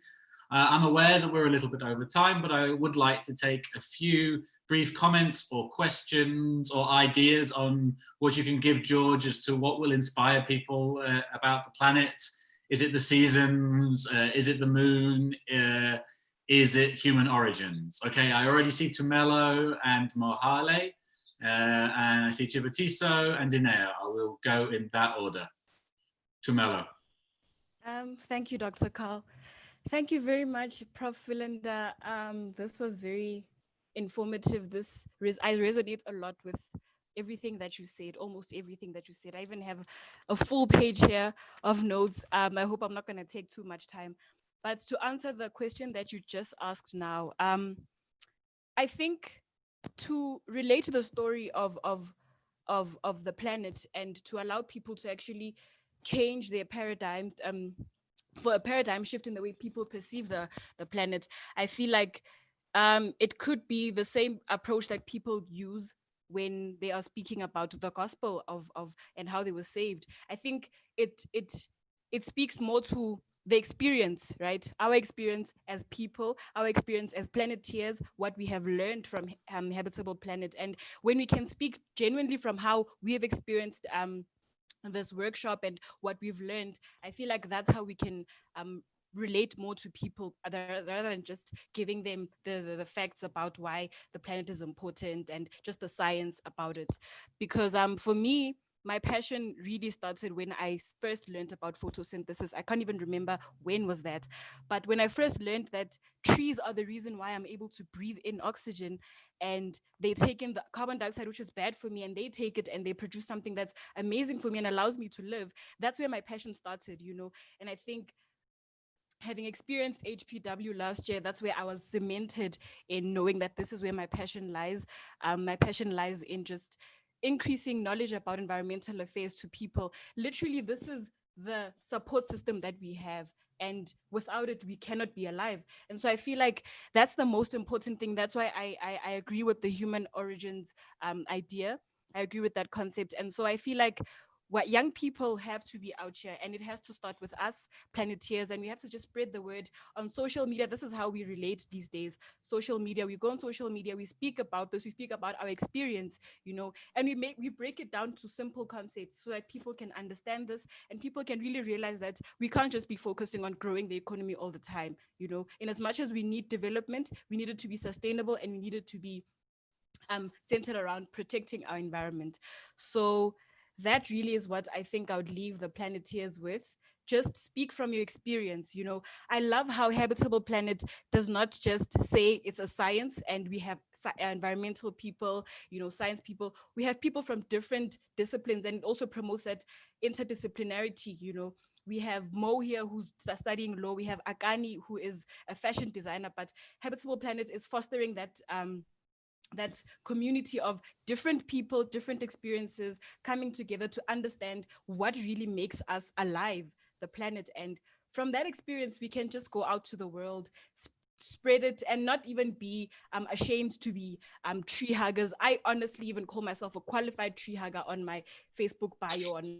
S2: I'm aware that we're a little bit over time, but I would like to take a few brief comments or questions or ideas on what you can give George as to what will inspire people about the planet. Is it the seasons? Is it the moon? Is it human origins? Okay, I already see Tumelo and Mohale, and I see Chibatiso and Dineo. I will go in that order. Tumelo.
S4: Thank you, Dr. Carl. Thank you very much, Prof. Philander. This was very informative. I resonate a lot with everything that you said, almost everything that you said. I even have a full page here of notes. I hope I'm not going to take too much time. But to answer the question that you just asked now, I think to relate to the story of the planet and to allow people to actually change their paradigm, for a paradigm shift in the way people perceive the planet, I feel like it could be the same approach that people use when they are speaking about the gospel of and how they were saved. I think it speaks more to the experience, right? Our experience as people, our experience as planeteers, what we have learned from Habitable Planet. And when we can speak genuinely from how we have experienced this workshop and what we've learned, I feel like that's how we can relate more to people rather than just giving them the facts about why the planet is important and just the science about it. Because for me, my passion really started when I first learned about photosynthesis. I can't even remember when was that. But when I first learned that trees are the reason why I'm able to breathe in oxygen, and they take in the carbon dioxide, which is bad for me, and they take it and they produce something that's amazing for me and allows me to live. That's where my passion started, And I think having experienced HPW last year, that's where I was cemented in knowing that this is where my passion lies. My passion lies in just increasing knowledge about environmental affairs to people. Literally, this is the support system that we have, and without it we cannot be alive. And so I feel like that's the most important thing. That's why I agree with the human origins idea. I agree with that concept. And so I feel like what young people have to be out here, and it has to start with us planeteers, and we have to just spread the word on social media. This is how we relate these days. Social media, we go on social media, we speak about this, we speak about our experience, and we break it down to simple concepts so that people can understand this, and people can really realize that we can't just be focusing on growing the economy all the time. In as much as we need development, we need it to be sustainable, and we need it to be centered around protecting our environment. So that really is what I think I would leave the Planeteers with. Just speak from your experience. I love how Habitable Planet does not just say it's a science and we have environmental people, science people. We have people from different disciplines, and it also promotes that interdisciplinarity. We have Mo here who's studying law. We have Akani who is a fashion designer, but Habitable Planet is fostering that community of different people, different experiences coming together to understand what really makes us alive, the planet. And from that experience, we can just go out to the world, spread it, and not even be ashamed to be tree huggers. I honestly even call myself a qualified tree hugger on my Facebook bio, on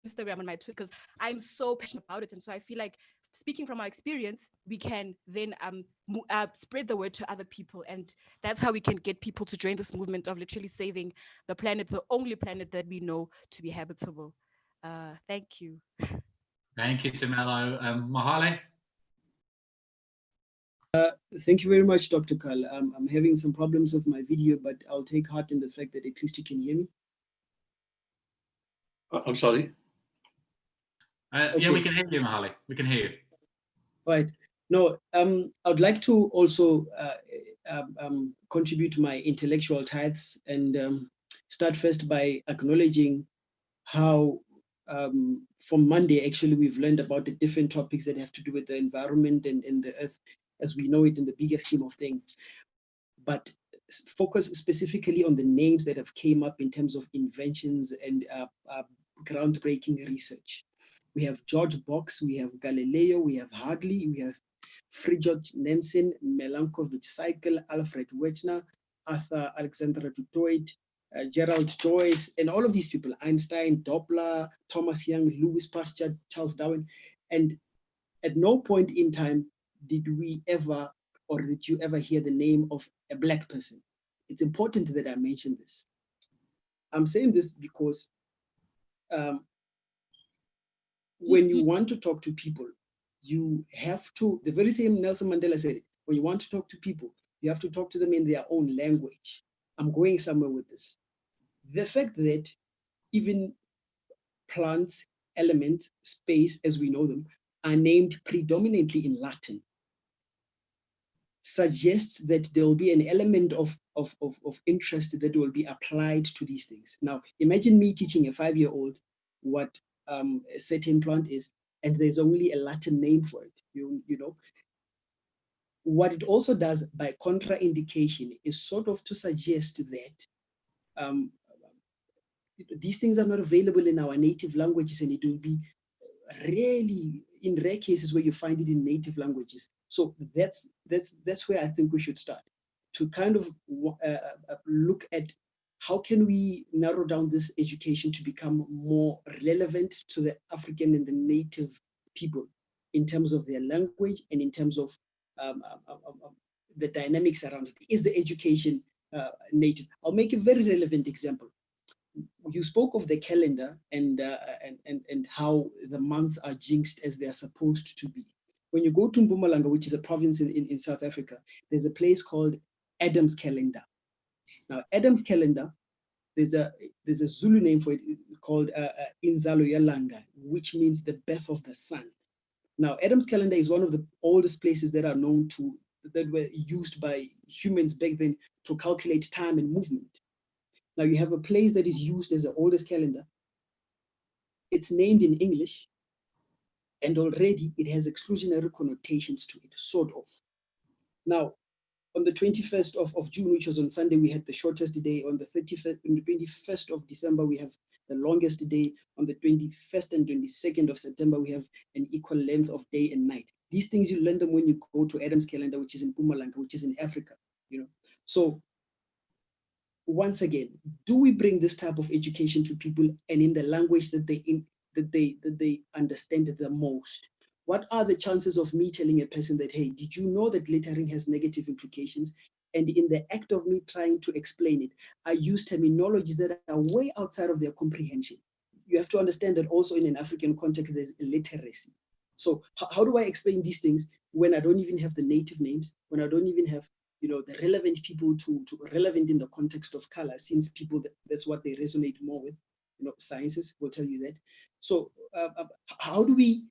S4: Instagram, on my Twitter, because I'm so passionate about it. And so I feel like speaking from our experience, we can then spread the word to other people. And that's how we can get people to join this movement of literally saving the planet, the only planet that we know to be habitable. Thank you.
S2: Thank you, Tumelo. Mahale?
S5: Thank you very much, Dr. Carl. I'm having some problems with my video, but I'll take heart in the fact that at least you can hear me.
S3: I'm sorry.
S5: Okay.
S2: Yeah, we can hear you, Mahale. We can hear you.
S5: Right. No, I'd like to also contribute to my intellectual tithes and start first by acknowledging how from Monday, actually, we've learned about the different topics that have to do with the environment and the earth as we know it in the bigger scheme of things. But focus specifically on the names that have came up in terms of inventions and groundbreaking research. We have George Box, we have Galileo, we have Hartley, we have Fridtjof Nansen, Milankovitch Cycle, Alfred Wegener, Arthur Alexander Dutoit, Gerald Joyce, and all of these people, Einstein, Doppler, Thomas Young, Louis Pasteur, Charles Darwin. And at no point in time did we ever, or did you ever hear the name of a Black person. It's important that I mention this. I'm saying this because when you want to talk to people, you have to, the very same Nelson Mandela said it, when you want to talk to people, you have to talk to them in their own language. I'm going somewhere with this. The fact that even plants, elements, space, as we know them, are named predominantly in Latin suggests that there will be an element of interest that will be applied to these things. Now, imagine me teaching a 5-year-old what a certain plant is, and there's only a Latin name for it. You know, what it also does by contraindication is sort of to suggest that these things are not available in our native languages, and it will be really in rare cases where you find it in native languages. So that's where I think we should start, to kind of look at how can we narrow down this education to become more relevant to the African and the native people in terms of their language and in terms of the dynamics around it. Is the education native? I'll make a very relevant example. You spoke of the calendar and how the months are jinxed as they are supposed to be. When you go to Mpumalanga, which is a province in South Africa, there's a place called Adam's Calendar. Now, Adam's Calendar, there's a Zulu name for it called Inzalo Yalanga, which means the birth of the sun. Now, Adam's Calendar is one of the oldest places that are known to, that were used by humans back then to calculate time and movement. Now you have a place that is used as the oldest calendar. It's named in English, and already it has exclusionary connotations to it, sort of. Now, on the 21st of June, which was on Sunday, we had the shortest day. On the 21st of December, we have the longest day. On the 21st and 22nd of September, we have an equal length of day and night. These things you learn them when you go to Adam's Calendar, which is in Mpumalanga, which is in Africa. So once again, do we bring this type of education to people and in the language that they understand the most? What are the chances of me telling a person that, hey, did you know that littering has negative implications? And in the act of me trying to explain it, I use terminologies that are way outside of their comprehension. You have to understand that also in an African context, there's illiteracy. So how do I explain these things when I don't even have the native names, when I don't even have the relevant people to relevant in the context of color, since people, that's what they resonate more with, sciences will tell you that. So how do we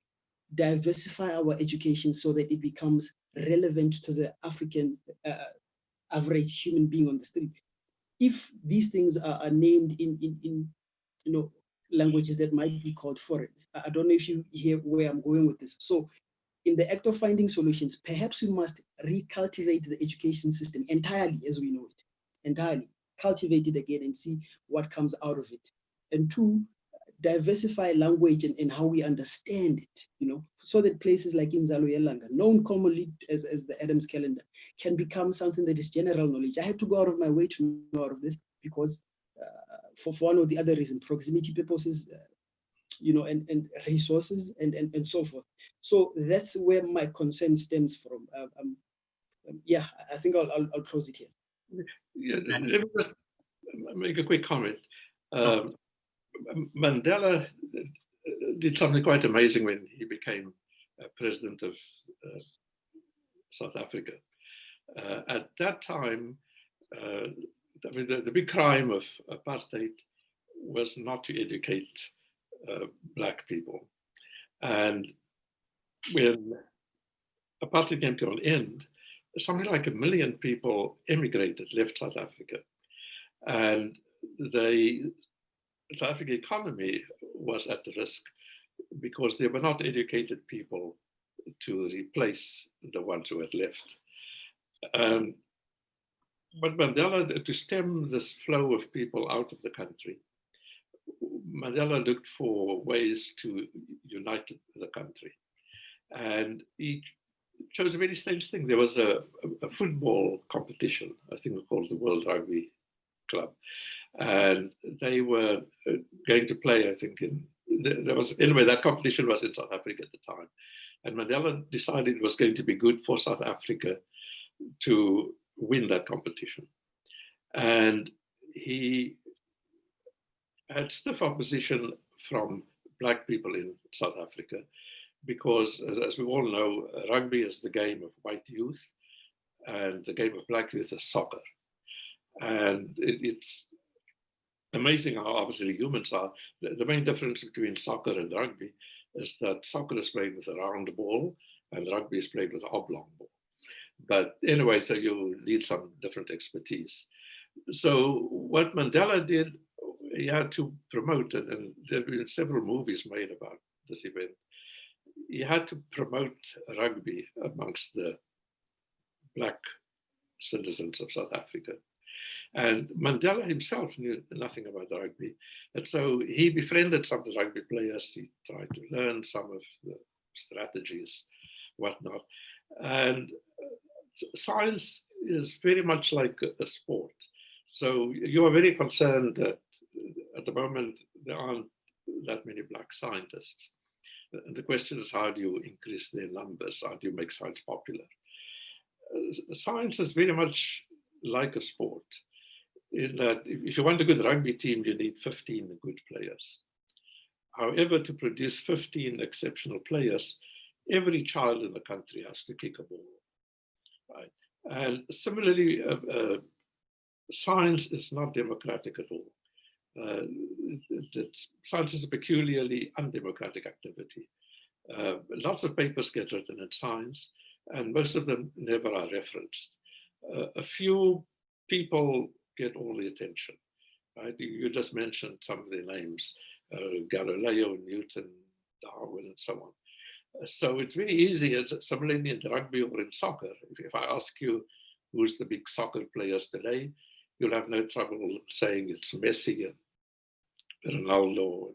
S5: diversify our education so that it becomes relevant to the African average human being on the street? If these things are named in languages that might be called foreign, I don't know if you hear where I'm going with this. So in the act of finding solutions, perhaps we must recultivate the education system entirely as we know it, entirely, cultivate it again and see what comes out of it. And two, diversify language and how we understand it, so that places like Inzalo Yelanga, known commonly as the Adams calendar, can become something that is general knowledge. I had to go out of my way to know out of this because for one or the other reason, proximity purposes, and resources and so forth. So that's where my concern stems from. Yeah, I think I'll close it here.
S3: Yeah, let me just make a quick comment. Mandela did something quite amazing when he became president of South Africa. At that time, the big crime of apartheid was not to educate Black people. And when apartheid came to an end, something like 1 million people emigrated, left South Africa. And the South African economy was at risk because there were not educated people to replace the ones who had left. But Mandela, to stem this flow of people out of the country, Mandela looked for ways to unite the country. And he chose a very strange thing. There was a football competition, I think called the World Rugby Club. And they were going to play, I think, anyway, that competition was in South Africa at the time. And Mandela decided it was going to be good for South Africa to win that competition. And he had stiff opposition from Black people in South Africa because, as we all know, rugby is the game of white youth and the game of Black youth is soccer. And it's amazing how obviously humans are. The main difference between soccer and rugby is that soccer is played with a round ball and rugby is played with an oblong ball. But anyway, so you need some different expertise. So what Mandela did, he had to promote it, and there have been several movies made about this event. He had to promote rugby amongst the Black citizens of South Africa. And Mandela himself knew nothing about rugby. And so he befriended some of the rugby players. He tried to learn some of the strategies, whatnot. And science is very much like a sport. So you are very concerned that at the moment there aren't that many Black scientists. And the question is, how do you increase their numbers? How do you make science popular? Science is very much like a sport, in that if you want a good rugby team, you need 15 good players. However, to produce 15 exceptional players, every child in the country has to kick a ball. Right? And similarly, science is not democratic at all. Science is a peculiarly undemocratic activity. Lots of papers get written in science, and most of them never are referenced. A few people get all the attention. Right? You just mentioned some of their names, Galileo, Newton, Darwin, and so on. So it's very easy, it's similarly in rugby or in soccer. If I ask you who's the big soccer players today, you'll have no trouble saying it's Messi and Ronaldo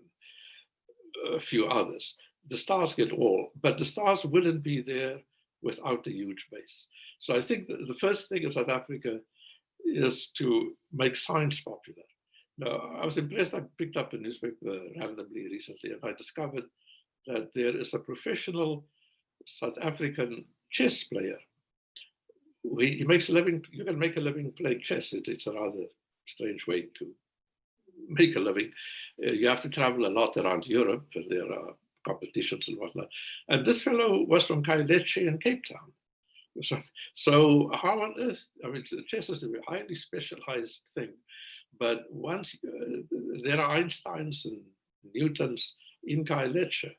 S3: and a few others. The stars get all, but the stars wouldn't be there without a huge base. So I think the first thing in South Africa is to make science popular. Now, I was impressed. I picked up a newspaper randomly recently, and I discovered that there is a professional South African chess player. He makes a living. You can make a living playing chess. It's a rather strange way to make a living. You have to travel a lot around Europe, and there are competitions and whatnot. And this fellow was from Khayelitsha in Cape Town. So how on earth, I mean, chess is a highly specialized thing, but once there are Einsteins and Newtons in Khayelitsha,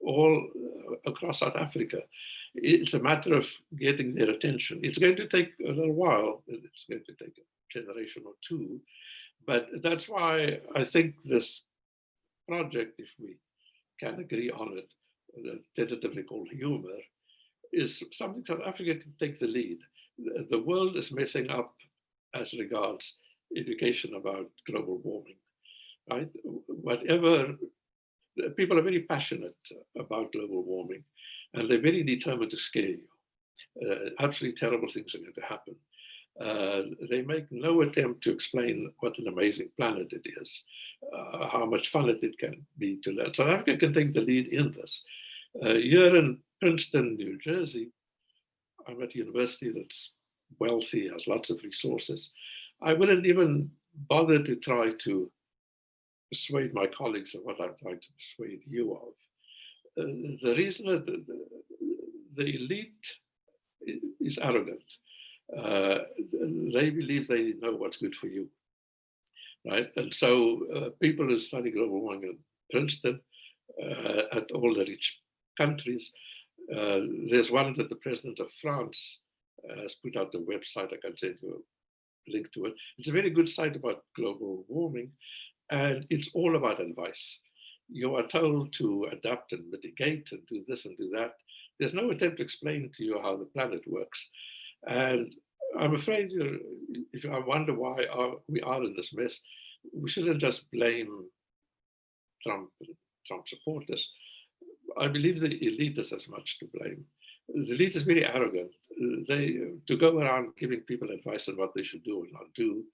S3: all across South Africa. It's a matter of getting their attention. It's going to take a little while. It's going to take a generation or two, but that's why I think this project, if we can agree on it, tentatively called humor, is something South Africa can take the lead. The world is messing up as regards education about global warming, right? Whatever, people are very passionate about global warming, and they're very determined to scare you. Absolutely terrible things are going to happen. They make no attempt to explain what an amazing planet it is, how much fun it can be to learn. South Africa can take the lead in this. Here in Princeton, New Jersey, I'm at a university that's wealthy, has lots of resources. I wouldn't even bother to try to persuade my colleagues of what I'm trying to persuade you of. The reason is that the elite is arrogant. They believe they know what's good for you, right? And so people who study global warming in Princeton, at all the rich countries, there's one that the president of France has put out a website. I can send you a link to it. It's a very good site about global warming, and it's all about advice. You are told to adapt and mitigate and do this and do that. There's no attempt to explain to you how the planet works. And I'm afraid, if I wonder why we are in this mess, we shouldn't just blame Trump supporters. I believe the elite is as much to blame. The elite is very arrogant. To go around giving people advice on what they should do and not do,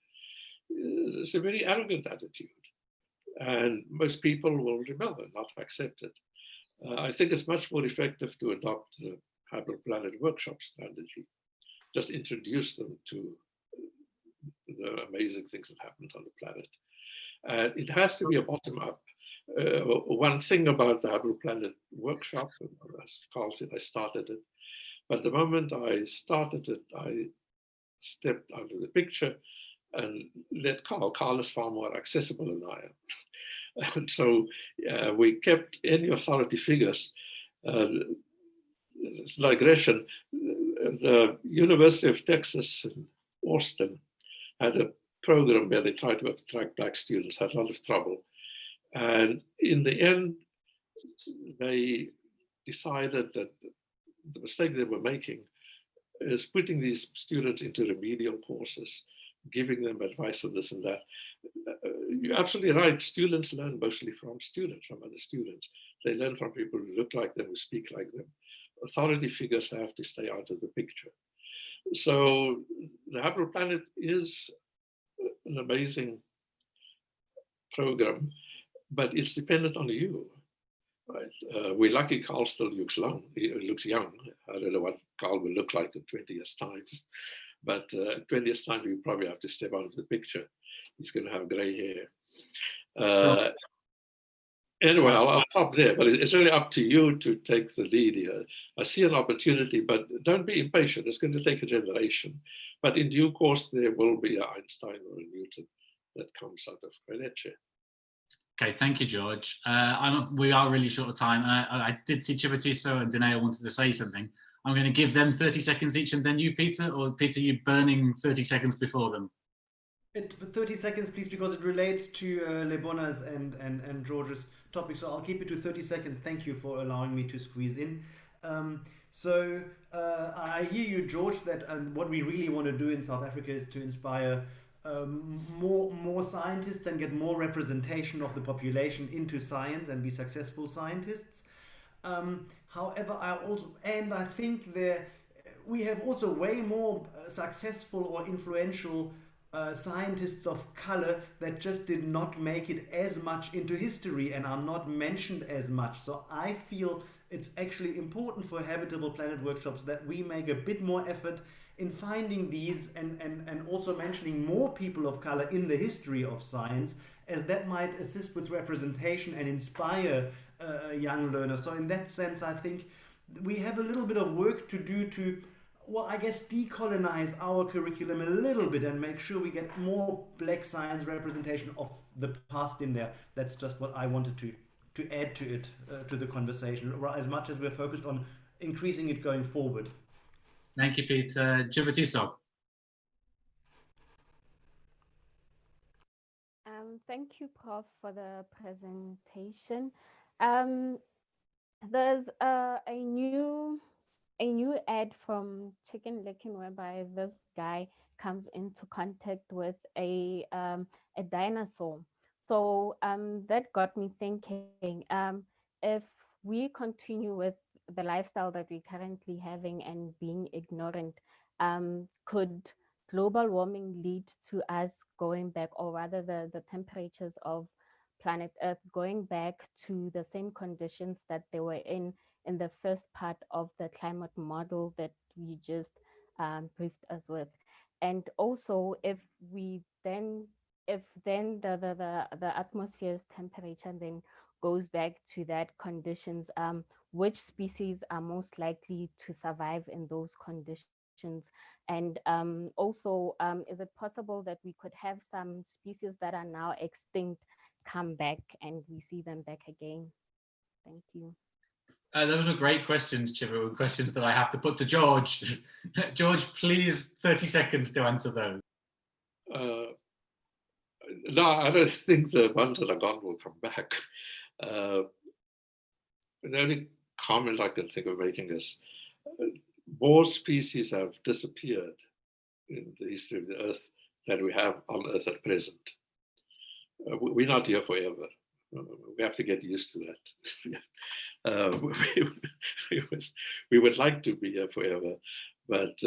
S3: it's a very arrogant attitude. And most people will rebel and not accept it. I think it's much more effective to adopt the Habitable Planet workshop strategy. Just introduce them to the amazing things that happened on the planet. And it has to be a bottom-up. One thing about the Habitable Planet workshop, as Carl said, I started it. But the moment I started it, I stepped out of the picture and let Carl is far more accessible than I am. And so we kept any authority figures. It's a digression. The University of Texas in Austin had a program where they tried to attract Black students, had a lot of trouble. And in the end, they decided that the mistake they were making is putting these students into remedial courses, giving them advice on this and that. You're absolutely right. Students learn mostly from other students. They learn from people who look like them, who speak like them. Authority figures have to stay out of the picture. So the Habitable Planet is an amazing program, but it's dependent on you, right? We're lucky Carl still looks young. I don't know what Carl will look like in 20 years' time, but 20 years' time, we probably have to step out of the picture. He's going to have gray hair. Anyway, I'll stop there, but it's really up to you to take the lead here. I see an opportunity, but don't be impatient. It's going to take a generation. But in due course, there will be an Einstein or a Newton that comes out of Khayelitsha.
S2: Okay, thank you, George. We are really short of time, and I did see Chibatiso and Danae wanted to say something. I'm going to give them 30 seconds each, and then you, Peter, or Peter, you burning 30 seconds before them?
S1: 30 seconds, please, because it relates to Lebona's and George's topic. So I'll keep it to 30 seconds. Thank you for allowing me to squeeze in. I hear you, George, that what we really want to do in South Africa is to inspire more scientists and get more representation of the population into science and be successful scientists. However, I think we have also way more successful or influential scientists of color that just did not make it as much into history and are not mentioned as much. So I feel it's actually important for Habitable Planet workshops that we make a bit more effort in finding these and also mentioning more people of color in the history of science, as that might assist with representation and inspire young learners. So in that sense, I think we have a little bit of work to do to, well, I guess, decolonize our curriculum a little bit and make sure we get more black science representation of the past in there. That's just what I wanted to add to it, to the conversation, as much as we're focused on increasing it going forward.
S2: Thank you, Pete. Jivatiso.
S6: Thank you, Prof, for the presentation. There's a new ad from Chicken Licken whereby this guy comes into contact with a dinosaur. So that got me thinking, if we continue with the lifestyle that we're currently having and being ignorant, could global warming lead to us going back, or rather the temperatures of planet Earth going back to the same conditions that they were in the first part of the climate model that we just briefed us with? And also, if then the atmosphere's temperature then goes back to that conditions, which species are most likely to survive in those conditions? And also, is it possible that we could have some species that are now extinct come back and we see them back again? Thank you.
S2: Those are great questions, Chivu, questions that I have to put to George. George, please, 30 seconds to answer those.
S3: No, I don't think the ones that are gone will come back. The only comment I can think of making is more species have disappeared in the history of the Earth than we have on Earth at present. We're not here forever. We have to get used to that. We would like to be here forever, but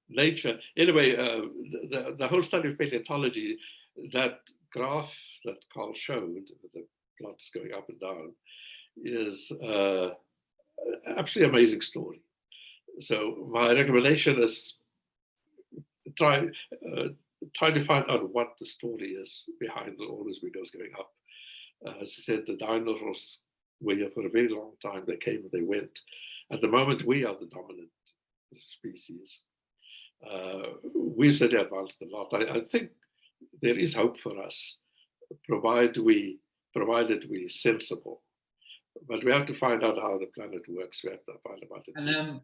S3: nature, anyway, the whole study of paleontology, that graph that Carl showed, with the plots going up and down, is absolutely amazing story. So my recommendation is try to find out what the story is behind all these windows going up. As I said, the dinosaurs were here for a very long time. They came and they went. At the moment, we are the dominant species. We've certainly advanced a lot. I think there is hope for us, provided we're sensible. But we have to find out how the planet works. We have to find out it.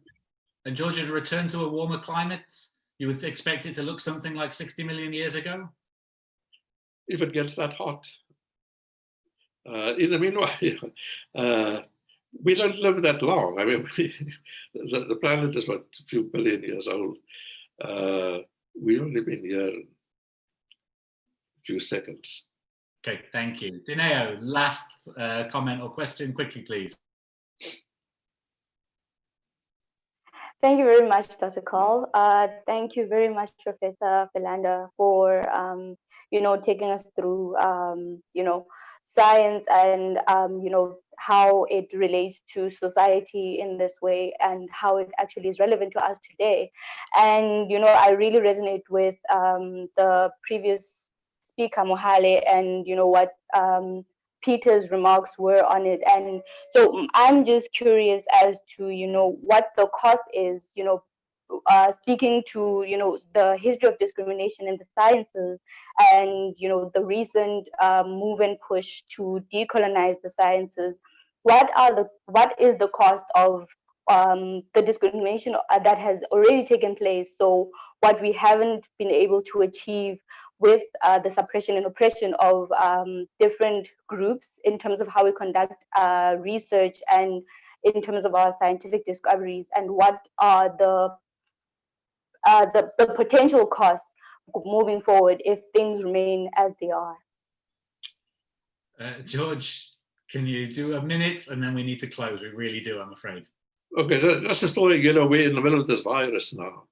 S2: And Georgia, to return to a warmer climate, you would expect it to look something like 60 million years ago?
S3: If it gets that hot. In the meanwhile, we don't live that long. I mean, the planet is what, a few billion years old. We've only been here a few seconds.
S2: Okay, thank you. Dineo, last comment or question, quickly, please.
S7: Thank you very much, Dr. Carl. Thank you very much, Professor Philander, for taking us through science and how it relates to society in this way and how it actually is relevant to us today. And I really resonate with the previous speaker, Mohale, and what Peter's remarks were on it. And so I'm just curious as to what the cost is, speaking to the history of discrimination in the sciences and the recent move and push to decolonize the sciences. What is the cost of the discrimination that has already taken place? So what we haven't been able to achieve with the suppression and oppression of different groups in terms of how we conduct research and in terms of our scientific discoveries, and what are the potential costs moving forward if things remain as they are.
S2: George, can you do a minute and then we need to close? We really do, I'm afraid.
S3: Okay, that's the story. We're in the middle of this virus now.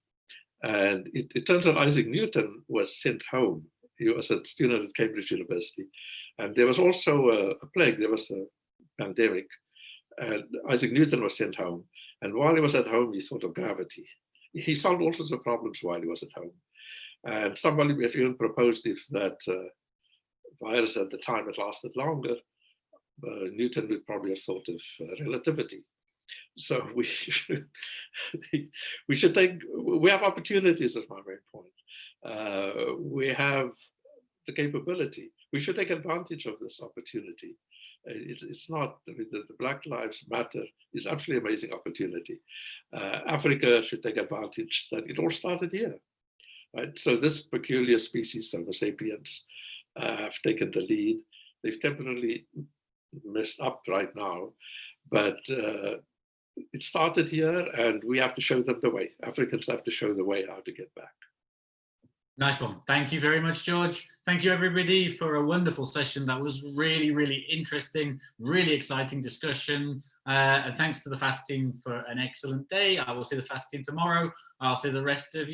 S3: And it turns out Isaac Newton was sent home. He was a student at Cambridge University. And there was also a plague, there was a pandemic. And Isaac Newton was sent home. And while he was at home, he thought of gravity. He solved all sorts of problems while he was at home. And somebody even proposed if that virus at the time had lasted longer, Newton would probably have thought of relativity. So we should we have opportunities, is my main point. We have the capability. We should take advantage of this opportunity. It's not, I mean, the Black Lives Matter is absolutely amazing opportunity. Africa should take advantage that it all started here, right? So this peculiar species, Homo sapiens, have taken the lead. They've temporarily messed up right now, but it started here, and we have to show them the way. Africans have to show the way how to get back.
S2: Nice one. Thank you very much, George. Thank you, everybody, for a wonderful session. That was really, really interesting, really exciting discussion. And thanks to the FAST team for an excellent day. I will see the FAST team tomorrow. I'll see the rest of you.